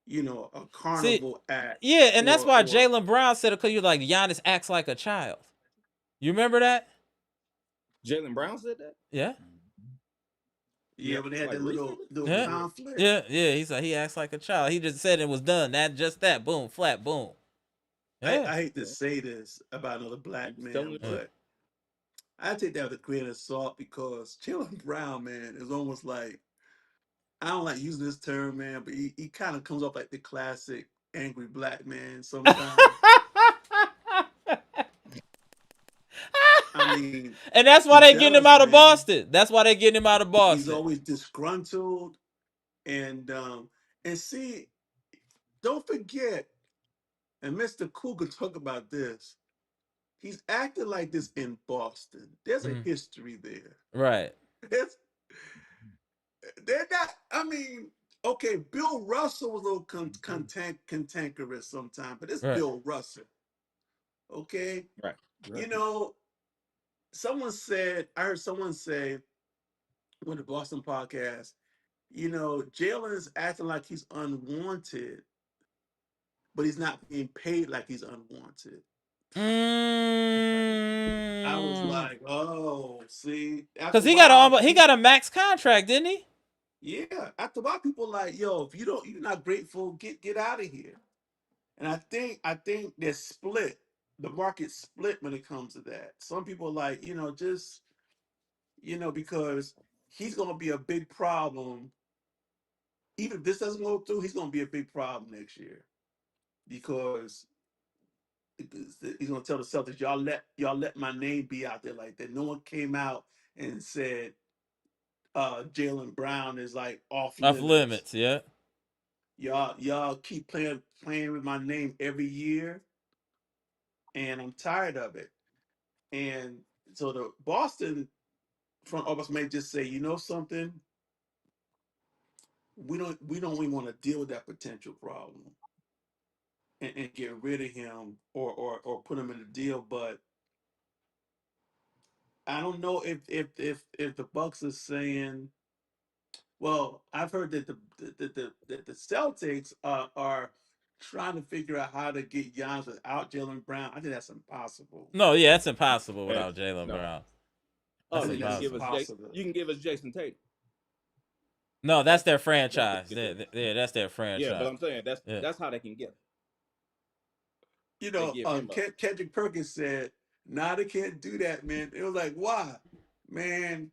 See, carnival act yeah, and that's why or Jalen Brown said it because you're like Giannis acts like a child. You remember that? Jalen Brown said that. Yeah. yeah, when they had Like that little recently. little Yeah. conflict. Yeah. He's like he acts like a child. He just said it was done. That just that. Boom, flat, boom. Yeah. I hate to Yeah. say this about another He black was telling man, the Yeah. truth. but I take that with a grain of salt because Jalen Brown, man, is almost like, I don't like using this term, man, but he kind of comes off like the classic angry black man sometimes. I mean, And that's he why they getting him does, out of man. Boston. That's why they getting him out of He's Boston. always disgruntled, and see, don't forget, and Mr. Cougar talk about this. He's acting like this in Boston. There's a Mhm. history there. Right. It's, they're not. I mean, okay, Bill Russell was a little cantankerous sometimes, but it's Right. Bill Russell. Okay, Right. you know, I heard someone say on the Boston podcast, you know, Jalen's acting like he's unwanted, but he's not being paid like he's unwanted. I was like, oh, see, Because after a he got while, he got a max contract, didn't he? yeah, after a while, people like, yo, if you're not grateful, get out of here. And I think they're split. The market's split when it comes to that. Some people are like, just because he's gonna be a big problem. Even if this doesn't go through, he's gonna be a big problem next year because he's gonna tell the Celtics, y'all let my name be out there like that. No one came out and said Jaylen Brown is like off Off limits. limits, yeah. Y'all keep playing with my name every year, and I'm tired of it. And so the Boston front office may just say, you know something, we don't even want to deal with that potential problem and get rid of him or put him in a deal. But I don't know if the Bucks are saying. Well, I've heard that the Celtics are trying to figure out how to get Giannis without Jaylen Brown. I think that's impossible. No, yeah, that's impossible And without Jaylen no. Brown. Oh, That's I think that's impossible. impossible. You can give us Jason Tatum. No, that's their That's franchise. what you can Yeah, that's their Yeah, franchise. but I'm saying Yeah. that's how they can get him. You They know, give him up. Kendrick Perkins said, "Nah, they can't do that, man." It was like, why, man?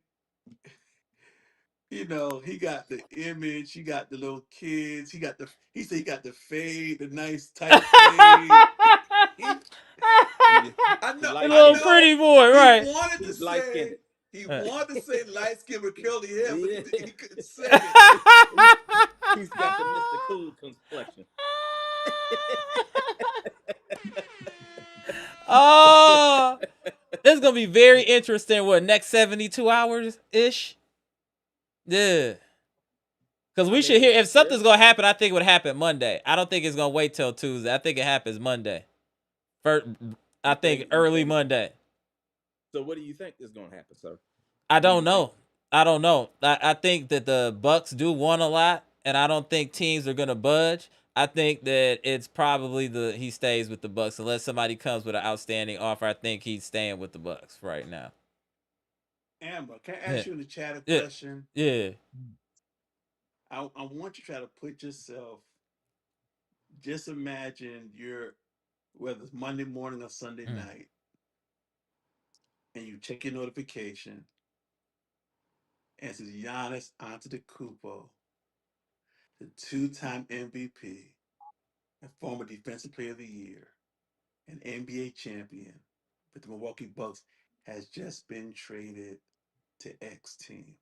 He got the image, he got the little kids, he said he got the fade, the nice tight fade. He, He, I he know, A light I little skinned. know. pretty boy, He right? wanted to He's light skinned. say, he Right. wanted to say light skin with curly hair, but Yeah. he couldn't say it. He's got the Mr. Cool complexion. Oh, this is gonna be very interesting. What, next 72 hours ish? Yeah. Because we should hear if something's gonna happen. I think it would happen Monday. I don't think it's gonna wait till Tuesday. I think it happens Monday. First, I think early Monday. So what do you think is going to happen, sir? I don't know. I think that the Bucks do want a lot, and I don't think teams are gonna budge. I think that it's probably he stays with the Bucks unless somebody comes with an outstanding offer. I think he's staying with the Bucks right now. Amber, can I ask you in the chat a Yeah. question? Yeah. I want you to try to put yourself. Just imagine whether it's Monday morning or Sunday night, and you check your notification, and it says Giannis Antetokounmpo, the two-time MVP, and former Defensive Player of the Year, an NBA champion with the Milwaukee Bucks, has just been traded to X team.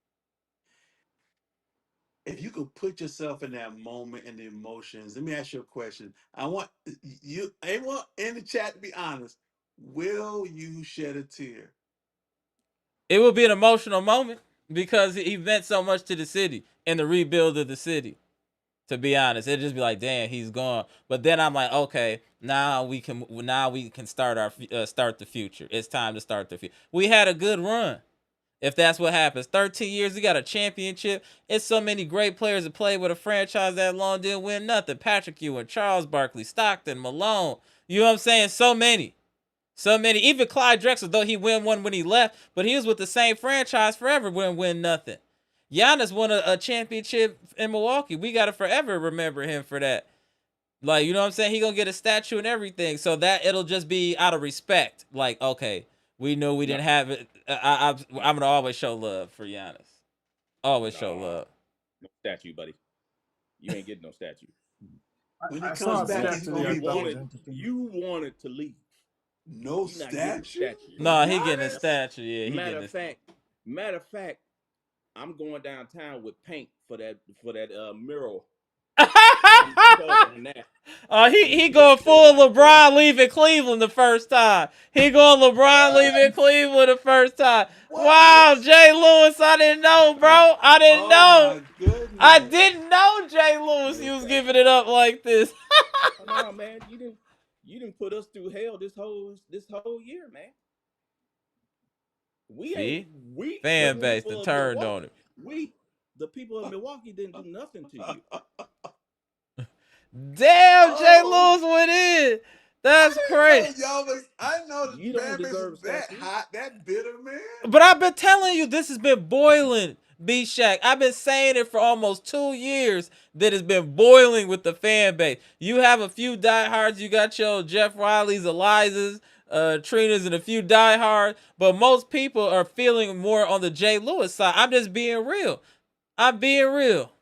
If you could put yourself in that moment and the emotions, let me ask you a question. I want anyone in the chat to be honest. Will you shed a tear? It will be an emotional moment because he meant so much to the city and the rebuild of the city. To be honest, it'd just be like, damn, he's gone. But then I'm like, okay, now we can start start the future. It's time to start the future. We had a good run. If that's what happens, 13 years, we got a championship. It's so many great players that played with a franchise that long didn't win nothing. Patrick Ewing, Charles Barkley, Stockton, Malone. You know what I'm saying? So many. Even Clyde Drexler, though he won one when he left, but he was with the same franchise forever, win nothing. Giannis won a championship in Milwaukee. We got to forever remember him for that. Like, you know what I'm saying? He gonna get a statue and everything. So that it'll just be out of respect. Like, okay, we knew we didn't have it. I'm gonna always show love for Giannis. Always show love. No statue, buddy. You ain't getting no statue. When he I comes saw a back, stat he's today. gonna I be thought was voted. interesting. You wanted to leave. No You're not getting statue. statue. No, he getting a Giannis? statue. Yeah, he Matter getting of fact, I'm going downtown with paint for that mural. I'm covering that. He going full LeBron leaving Cleveland the first time. He going LeBron leaving Cleveland the first time. What? Wow, Jay Lewis, I didn't know, bro. I didn't know. My goodness. I didn't know Jay Lewis. He was giving it up like this. No, man, you didn't put us through hell this whole year, man. See? We Fan the base people that of turned Milwaukee- on him. The people of Milwaukee didn't do nothing to you. Damn, Jay Lewis went in. That's crazy. I know the You don't fan base deserve is that statue. hot, that bitter, man. But I've been telling you this has been boiling, B-Shack. I've been saying it for almost 2 years that it's been boiling with the fan base. You have a few diehards. You got your Jeff Riley's, Elizas, Trinas, and a few diehards. But most people are feeling more on the Jay Lewis side. I'm just being real. I'm being real.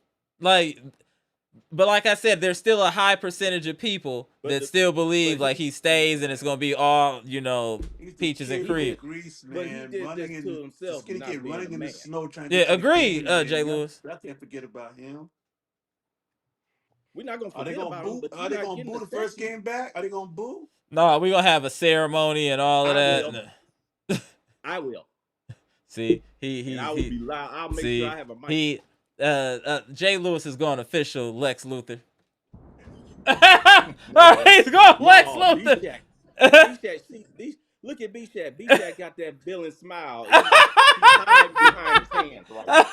But like I said, there's still a high percentage of people that still believe like he stays and it's gonna be all, peaches and cream. Grease, man. But he did this to himself. Just gonna get running in the snow trying to Yeah, get agreed, man. Jay Lewis. I can't forget about him. We're not gonna forget about him. But are they gonna boo the first game back? Are they gonna boo? No, we're gonna have a ceremony and all of that. I will. See, I will be loud. I'll make sure I have a mic. Jay Lewis is going official Lex Luthor. He's going Lex Luthor. B-Shack, see, look at B-Shack. B-Shack got that villain smile. He's hiding behind his hands right now.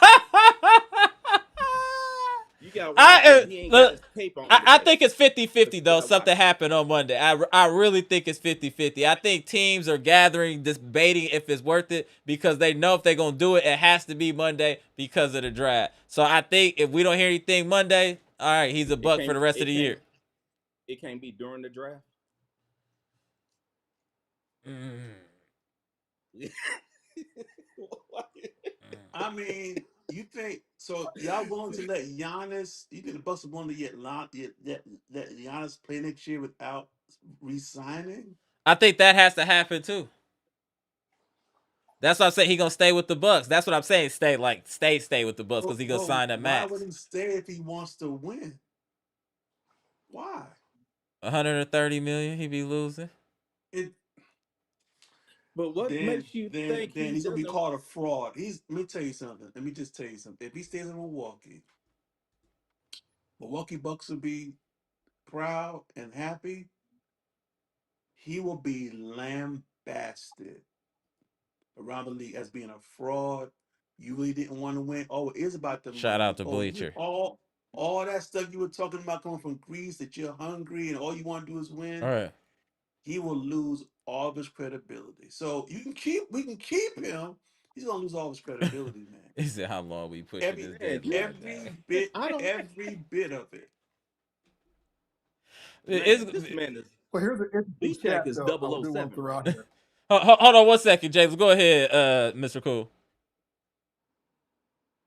You got he ain't got his tape on. I think it's 50-50 though. Something happened on Monday. I really think it's 50-50. I think teams are gathering, debating if it's worth it because they know if they're gonna do it, it has to be Monday because of the draft. So I think if we don't hear anything Monday, all right, he's a Buck for the rest of the year. It can't be during the draft. I mean, you think so? Y'all willing to let Giannis? You think the Bucks are willing to let Giannis play next year without re-signing? I think that has to happen too. That's what I'm saying. He gonna stay with the Bucks. That's what I'm saying. Stay with the Bucks because he gonna sign that max. Why would he stay if he wants to win? Why? 130 million. He be losing. But what makes you think he's gonna be called a fraud? Let me tell you something. Let me just tell you something. If he stays in Milwaukee Bucks will be proud and happy. He will be lambasted around the league as being a fraud. You really didn't want to win. Oh, it is about the Shout money. out to Bleacher. All that stuff you were talking about coming from Greece, that you're hungry and all you want to do is win. All right. He will lose all of his credibility. So we can keep him. He's gonna lose all of his credibility, man. He said, "How long we pushing this deadline?" Every bit of it. This man is. Well, here's the interesting stat, is though, 007. Hold on 1 second, James. Go ahead, Mr. Cool.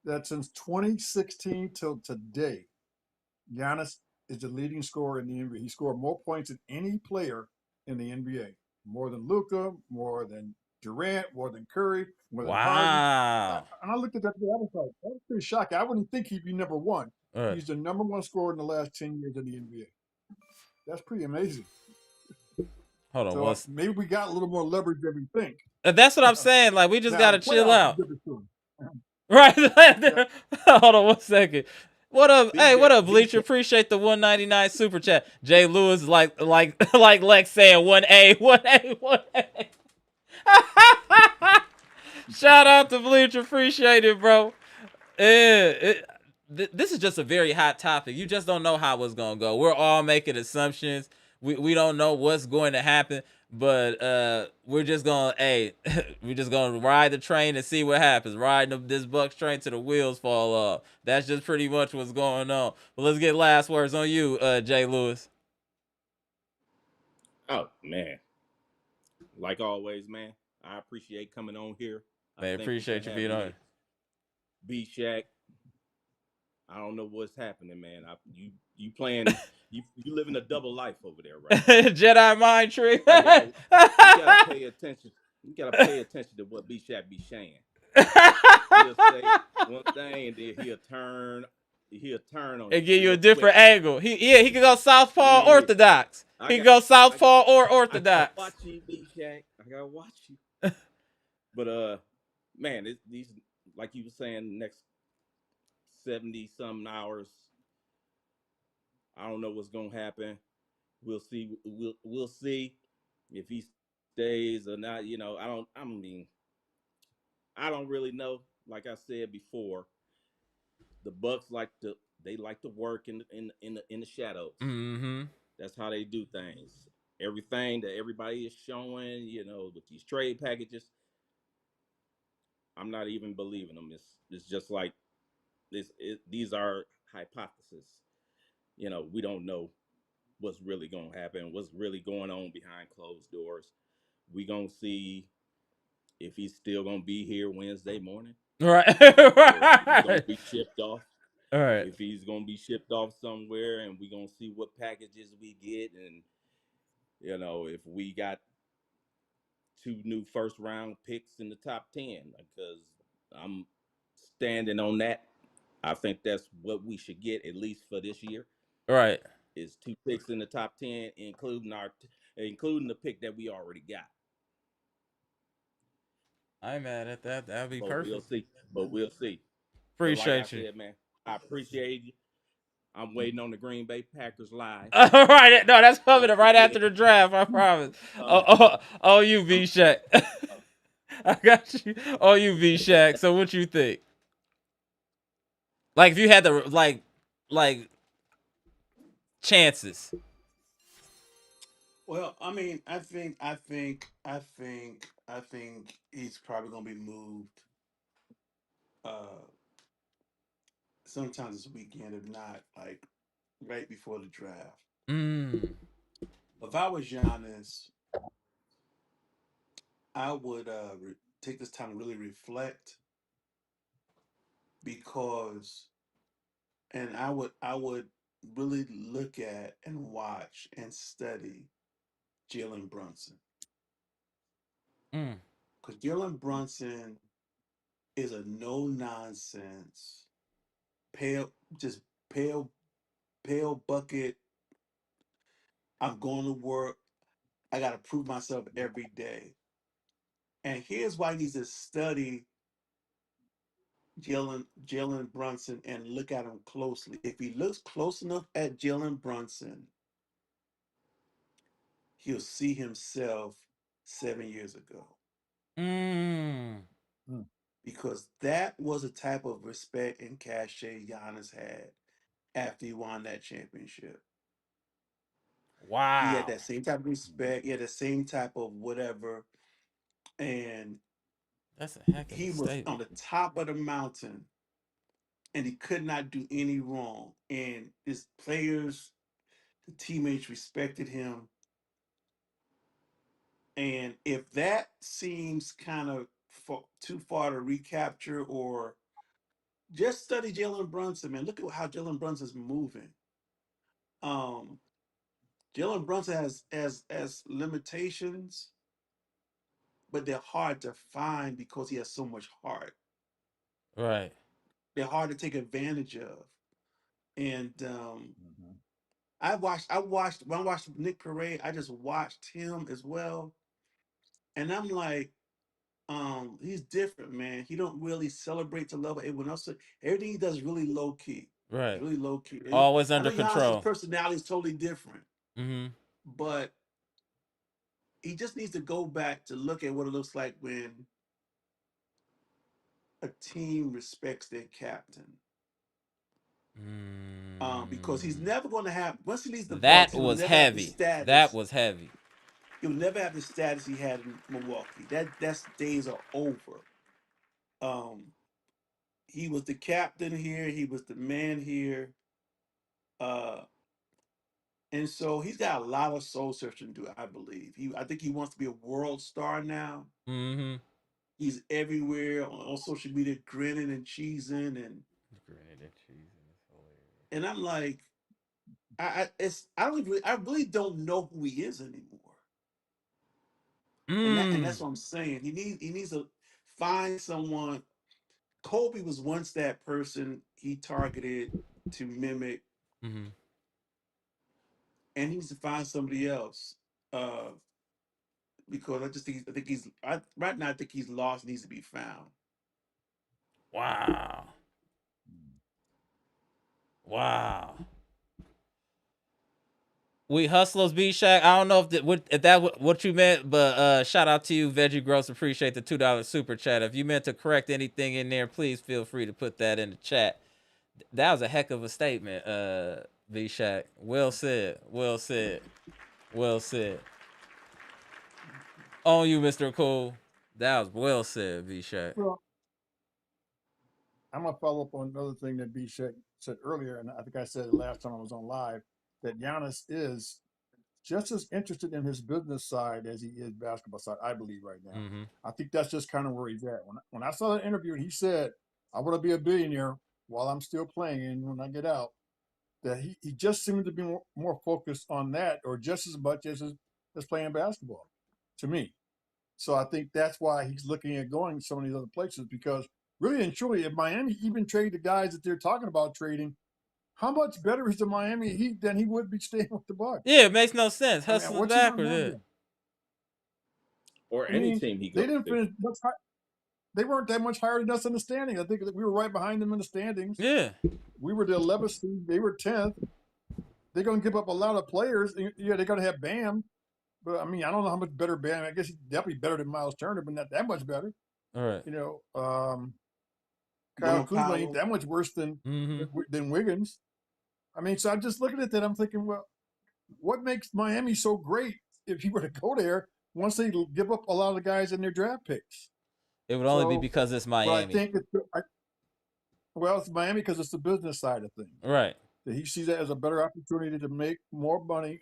That since 2016 till today, Giannis is the leading scorer in the NBA. He scored more points than any player in the NBA. More than Luka, more than Durant, more than Curry, more than Harden. And I looked at that today. I was like, that was pretty shocking. I wouldn't think he'd be number one. Right. He's the number one scorer in the last 10 years in the NBA. That's pretty amazing. Hold on. So maybe we got a little more leverage than we think. That's what I'm saying. Like, we just got to chill out. Right. Hold on 1 second. What up? Hey, what up, Bleacher? Appreciate the 199 super chat. Jay Lewis, like Lex saying 1A, 1A, 1A. Shout out to Bleacher. Appreciate it, bro. This is just a very hot topic. You just don't know how it's going to go. We're all making assumptions. We don't know what's going to happen, but we're just going to ride the train and see what happens. Riding this Bucks train till the wheels fall off. That's just pretty much what's going on. But let's get last words on you, Jay Lewis. Oh, man. Like always, man, I appreciate coming on here. Man, appreciate you being on. B-Shack. I don't know what's happening, man. You playing, you living a double life over there, right? Jedi mind trick. You gotta pay attention. You gotta pay attention to what B-Shack be saying. He'll say one thing and then he'll turn he'll turn on and you give you a real quick. different angle. He could go southpaw Yeah, orthodox. I He could got, go I got, southpaw or I gotta orthodox. watch you, Big Shaq. I gotta watch you. But man, these like you were saying, next 70 some hours, I don't know what's gonna happen. We'll see. We'll see if he stays or not. You know, I don't. I mean, I don't really know. Like I said before, the Bucks like to they like to work in the shadows. Mm-hmm. That's how they do things. Everything that everybody is showing, with these trade packages, I'm not even believing them. It's just like this. These are hypotheses. We don't know what's really gonna happen, what's really going on behind closed doors. We gonna see if he's still gonna be here Wednesday morning, Right. or if he's gonna Right. be shipped off. All right. If he's gonna be shipped off somewhere, and we gonna see what packages we get, and if we got two new first round picks in the top 10, because I'm standing on that. I think that's what we should get at least for this year. Right. Is two picks in the top 10, including the pick that we already got. I ain't mad at that. That'd be But we'll perfect. see. But we'll see. But like I Appreciate you. said, man, I appreciate you. I'm waiting on the Green Bay Packers live. All right. No, that's coming Don't right forget after it. the draft. I promise. Coming. Oh, you V Shaq. I got you. Oh, you V Shaq. So what you think? Like if you had the like chances. Well, I mean, I think he's probably gonna be moved. Uh, Sometimes this weekend, if not like right before the draft. Mm. If I was Giannis, I would take this time to really reflect because, and I would really look at and watch and study Jalen Brunson Mm. because Jalen Brunson is a no nonsense, pale, just pale, pale bucket. I'm going to work. I got to prove myself every day. And here's why he needs to study Jalen Brunson and look at him closely. If he looks close enough at Jalen Brunson, he'll see himself 7 years ago. Mm. Hmm. Because that was the type of respect and cachet Giannis had after he won that championship. He had Wow. that same type of respect. He had the same type of whatever. And That's a heck of a he was on statement. the top of the mountain and he could not do any wrong. And his players, the teammates respected him. And if that seems kind of too far to recapture, or just study Jalen Brunson, man, look at how Jalen Brunson's moving. Um, Jalen Brunson has limitations, but they're hard to find because he has so much heart. Right. They're hard to take advantage of. And Mhm. I watched when I watched Nick Parade, I just watched him as well. And I'm like, he's different, man. He don't really celebrate to level everyone else. Everything he does is really low key. It's Right. really low key. Always I under know Giannis's control. personality is totally different, Mm-hmm. but he just needs to go back to look at what it looks like when a team respects their captain. Because he's Mm. never going to have, once he leaves the Bucks, That he will was never have the heavy. That status. was heavy. He'll never have the status he had in Milwaukee. That's days are over. Um, he was the captain here. He was the man here. Uh, and so he's got a lot of soul searching to do. I believe I think he wants to be a world star now. Mm-hmm. He's everywhere on social media, grinning and cheesing, Granted and cheese is hilarious. and I'm like, I don't even, I really don't know who he is anymore. And Mm. that's what I'm saying. He needs to find someone. Kobe was once that person he targeted to mimic, Mm-hmm. and he needs to find somebody else. Because right now I think he's lost, needs to be found. Wow. Wow. We hustlers B Shack. I don't know if that what you meant, but shout out to you, Veggie Gross. Appreciate the $2 super chat. If you meant to correct anything in there, please feel free to put that in the chat. That was a heck of a statement, B Shack. Well said. Well said. Well said. On you, Mr. Cool. That was well said, B Shack. Well, I'm gonna follow up on another thing that B said earlier, and I think I said it last time I was on live, that Giannis is just as interested in his business side as he is basketball side. I believe right now. Mm-hmm. I think that's just kind of where he's at. When I saw the interview, and he said, "I want to be a billionaire while I'm still playing, and when I get out." That he just seemed to be more focused on that, or just as much as playing basketball, to me. So I think that's why he's looking at going some of these other places, because really and truly, if Miami even trade the guys that they're talking about trading, how much better is the Miami Heat than he would be staying with the Bucks? Yeah, it makes no sense. I mean, Hustling what's he going backwards. to Yeah. do? Or I any mean, team he they goes didn't to. finish much. They weren't that much higher than us in the standings. I think that we were right behind them in the standings. Yeah. We were the 11th seed. They were 10th. They're going to give up a lot of players. Yeah, they're going to have Bam. But, I mean, I don't know how much better Bam. I guess he's definitely better than Miles Turner, but not that much better. All right. You know, Kyle Norman Kuzma ain't Powell. that much worse than Wiggins. I mean, so I'm just looking at that. I'm thinking, well, what makes Miami so great if you were to go there once they give up a lot of the guys in their draft picks? It would only be because it's But I Miami. think it's Miami because it's the business side of things. Right. That he sees that as a better opportunity to make more money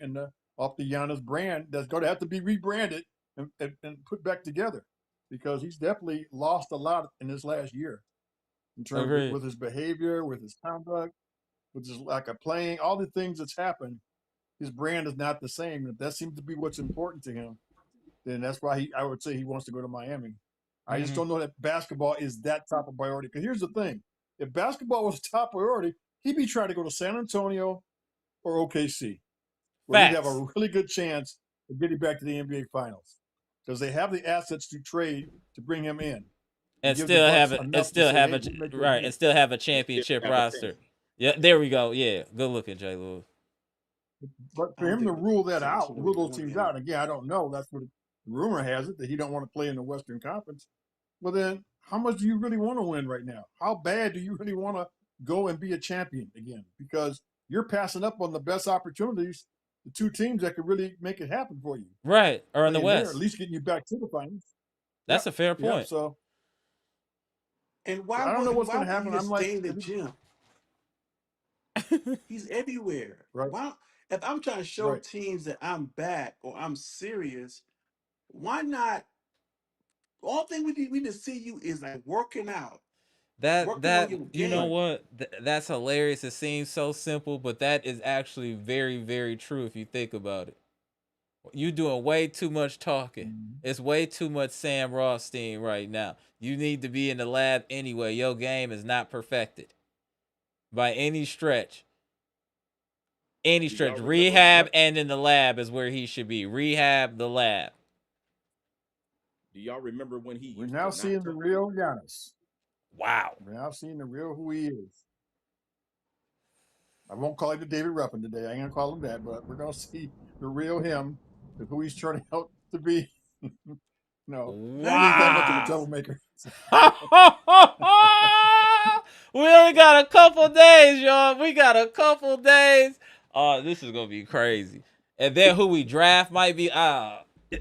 off the Giannis brand that's going to have to be rebranded and put back together, because he's definitely lost a lot in this last year in terms of with his behavior, with his conduct, with his lack of playing, all the things that's happened. His brand is not the same. If that seems to be what's important to him, then that's why I would say he wants to go to Miami. I just don't know that basketball is that top of priority. Because here's the thing. If basketball was top priority, he'd be trying to go to San Antonio or OKC, where he'd have a really good chance of getting back to the NBA Finals, because they have the assets to trade to bring him in, and still have a championship roster. Yeah, there we go. Yeah, good looking, J. Lewis. But for him to rule that out, rule those teams out, and again, I don't know. That's what the rumor has it, that he don't want to play in the Western Conference. Well, then, how much do you really want to win right now? How bad do you really want to go and be a champion again? Because you're passing up on the best opportunities, the two teams that could really make it happen for you. Right, or in the West. There, at least getting you back to the finals. That's a fair point. Yep, so, and why I don't know what's going to happen. I'm like, stay in the gym. He's everywhere. Right. Why, if I'm trying to show teams that I'm back or I'm serious, why not? All thing we need to see you is like working out. You know what? That's hilarious. It seems so simple, but that is actually very, very true if you think about it. You doing way too much talking. It's way too much Sam Rothstein right now. You need to be in the lab anyway. Your game is not perfected by any stretch. Any stretch. Rehab and in the lab is where he should be. Rehab, the lab. Do y'all remember when he? We're now seeing the real Giannis. Wow. We're now seeing the real who he is. I won't call him the David Ruffin today. I ain't gonna call him that, but we're gonna see the real him, who he's turning out to be. No, he's that much of a troublemaker. We only got a couple days, y'all. We got a couple days. Oh, this is gonna be crazy. And then who we draft might be.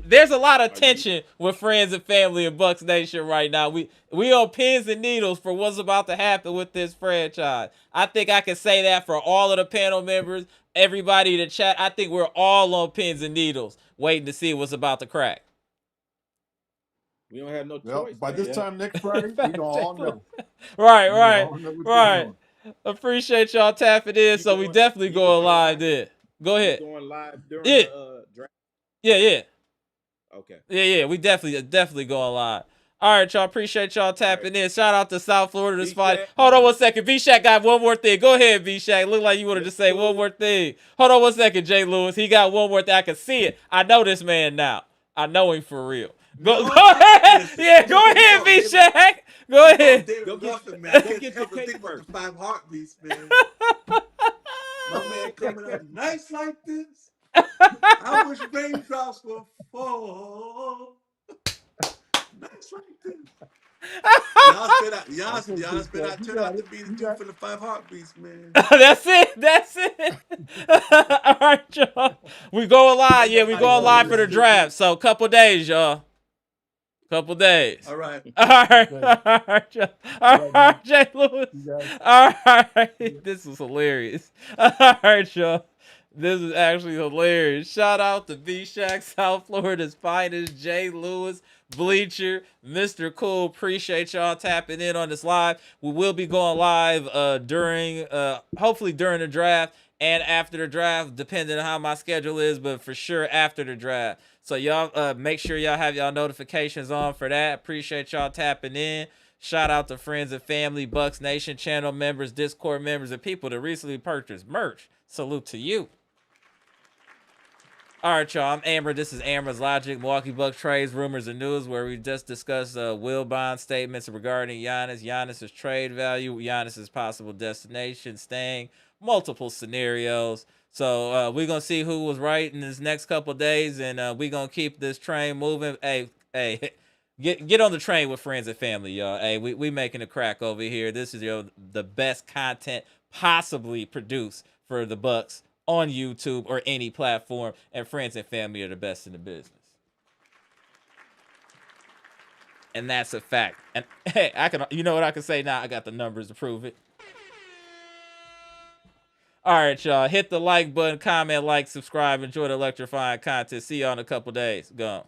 There's a lot of tension with friends and family in Bucks Nation right now. We on pins and needles for what's about to happen with this franchise. I think I can say that for all of the panel members, everybody in the chat. I think we're all on pins and needles, waiting to see what's about to crack. We don't have no choice. By this time next Friday, we gonna all know. Right. Appreciate y'all tapping in. So we definitely going live there. Go ahead. Going live during the draft. Yeah. Okay. Yeah. We definitely going live. All right, y'all. Appreciate y'all tapping in. Shout out to South Florida this fight. V-Shack. Hold on 1 second. V-Shack got one more thing. Go ahead, V-Shack. Look like you wanted to say one more thing. Hold on 1 second, Jay Lewis. He got one more thing. I can see it. I know this man now. I know him for real. Go ahead. Listen, Yeah, go ahead, V-Shack. Go ahead. Go get, man. go get your cake Think about first. the 5 heartbeats, man. My man coming up nice like this. I wish raindrops would fall. Nice like this. Y'all spit out turn out to be the dude for the 5 heartbeats, man. That's it. That's it. All right, y'all. We going live. Yeah, we going live for the draft. So, couple days, y'all. Couple days. All right. All right. All right, y'all. All right, Jay Lewis. All right. This is hilarious. All right, y'all. This is actually hilarious. Shout out to V-Shack, South Florida's finest, Jay Lewis, Bleacher, Mr. Cool. Appreciate y'all tapping in on this live. We will be going live during, hopefully during the draft and after the draft, depending on how my schedule is, but for sure after the draft. So y'all make sure y'all have y'all notifications on for that. Appreciate y'all tapping in. Shout out to friends and family, Bucks Nation channel members, Discord members, and people that recently purchased merch. Salute to you. All right, y'all. I'm Amber. This is AMARA'S Logic, Milwaukee Bucks trades, rumors, and news, where we just discussed Wilbon statements regarding Giannis's trade value, Giannis's possible destination, staying, multiple scenarios. So we're going to see who was right in this next couple of days, and we're going to keep this train moving. Hey, get on the train with friends and family, y'all. Hey, we making a crack over here. This is the best content possibly produced for the Bucks on YouTube or any platform, and friends and family are the best in the business. And that's a fact. And hey, you know what I can say now? I got the numbers to prove it. All right, y'all. Hit the like button, comment, like, subscribe, enjoy the electrifying content. See y'all in a couple days. Go.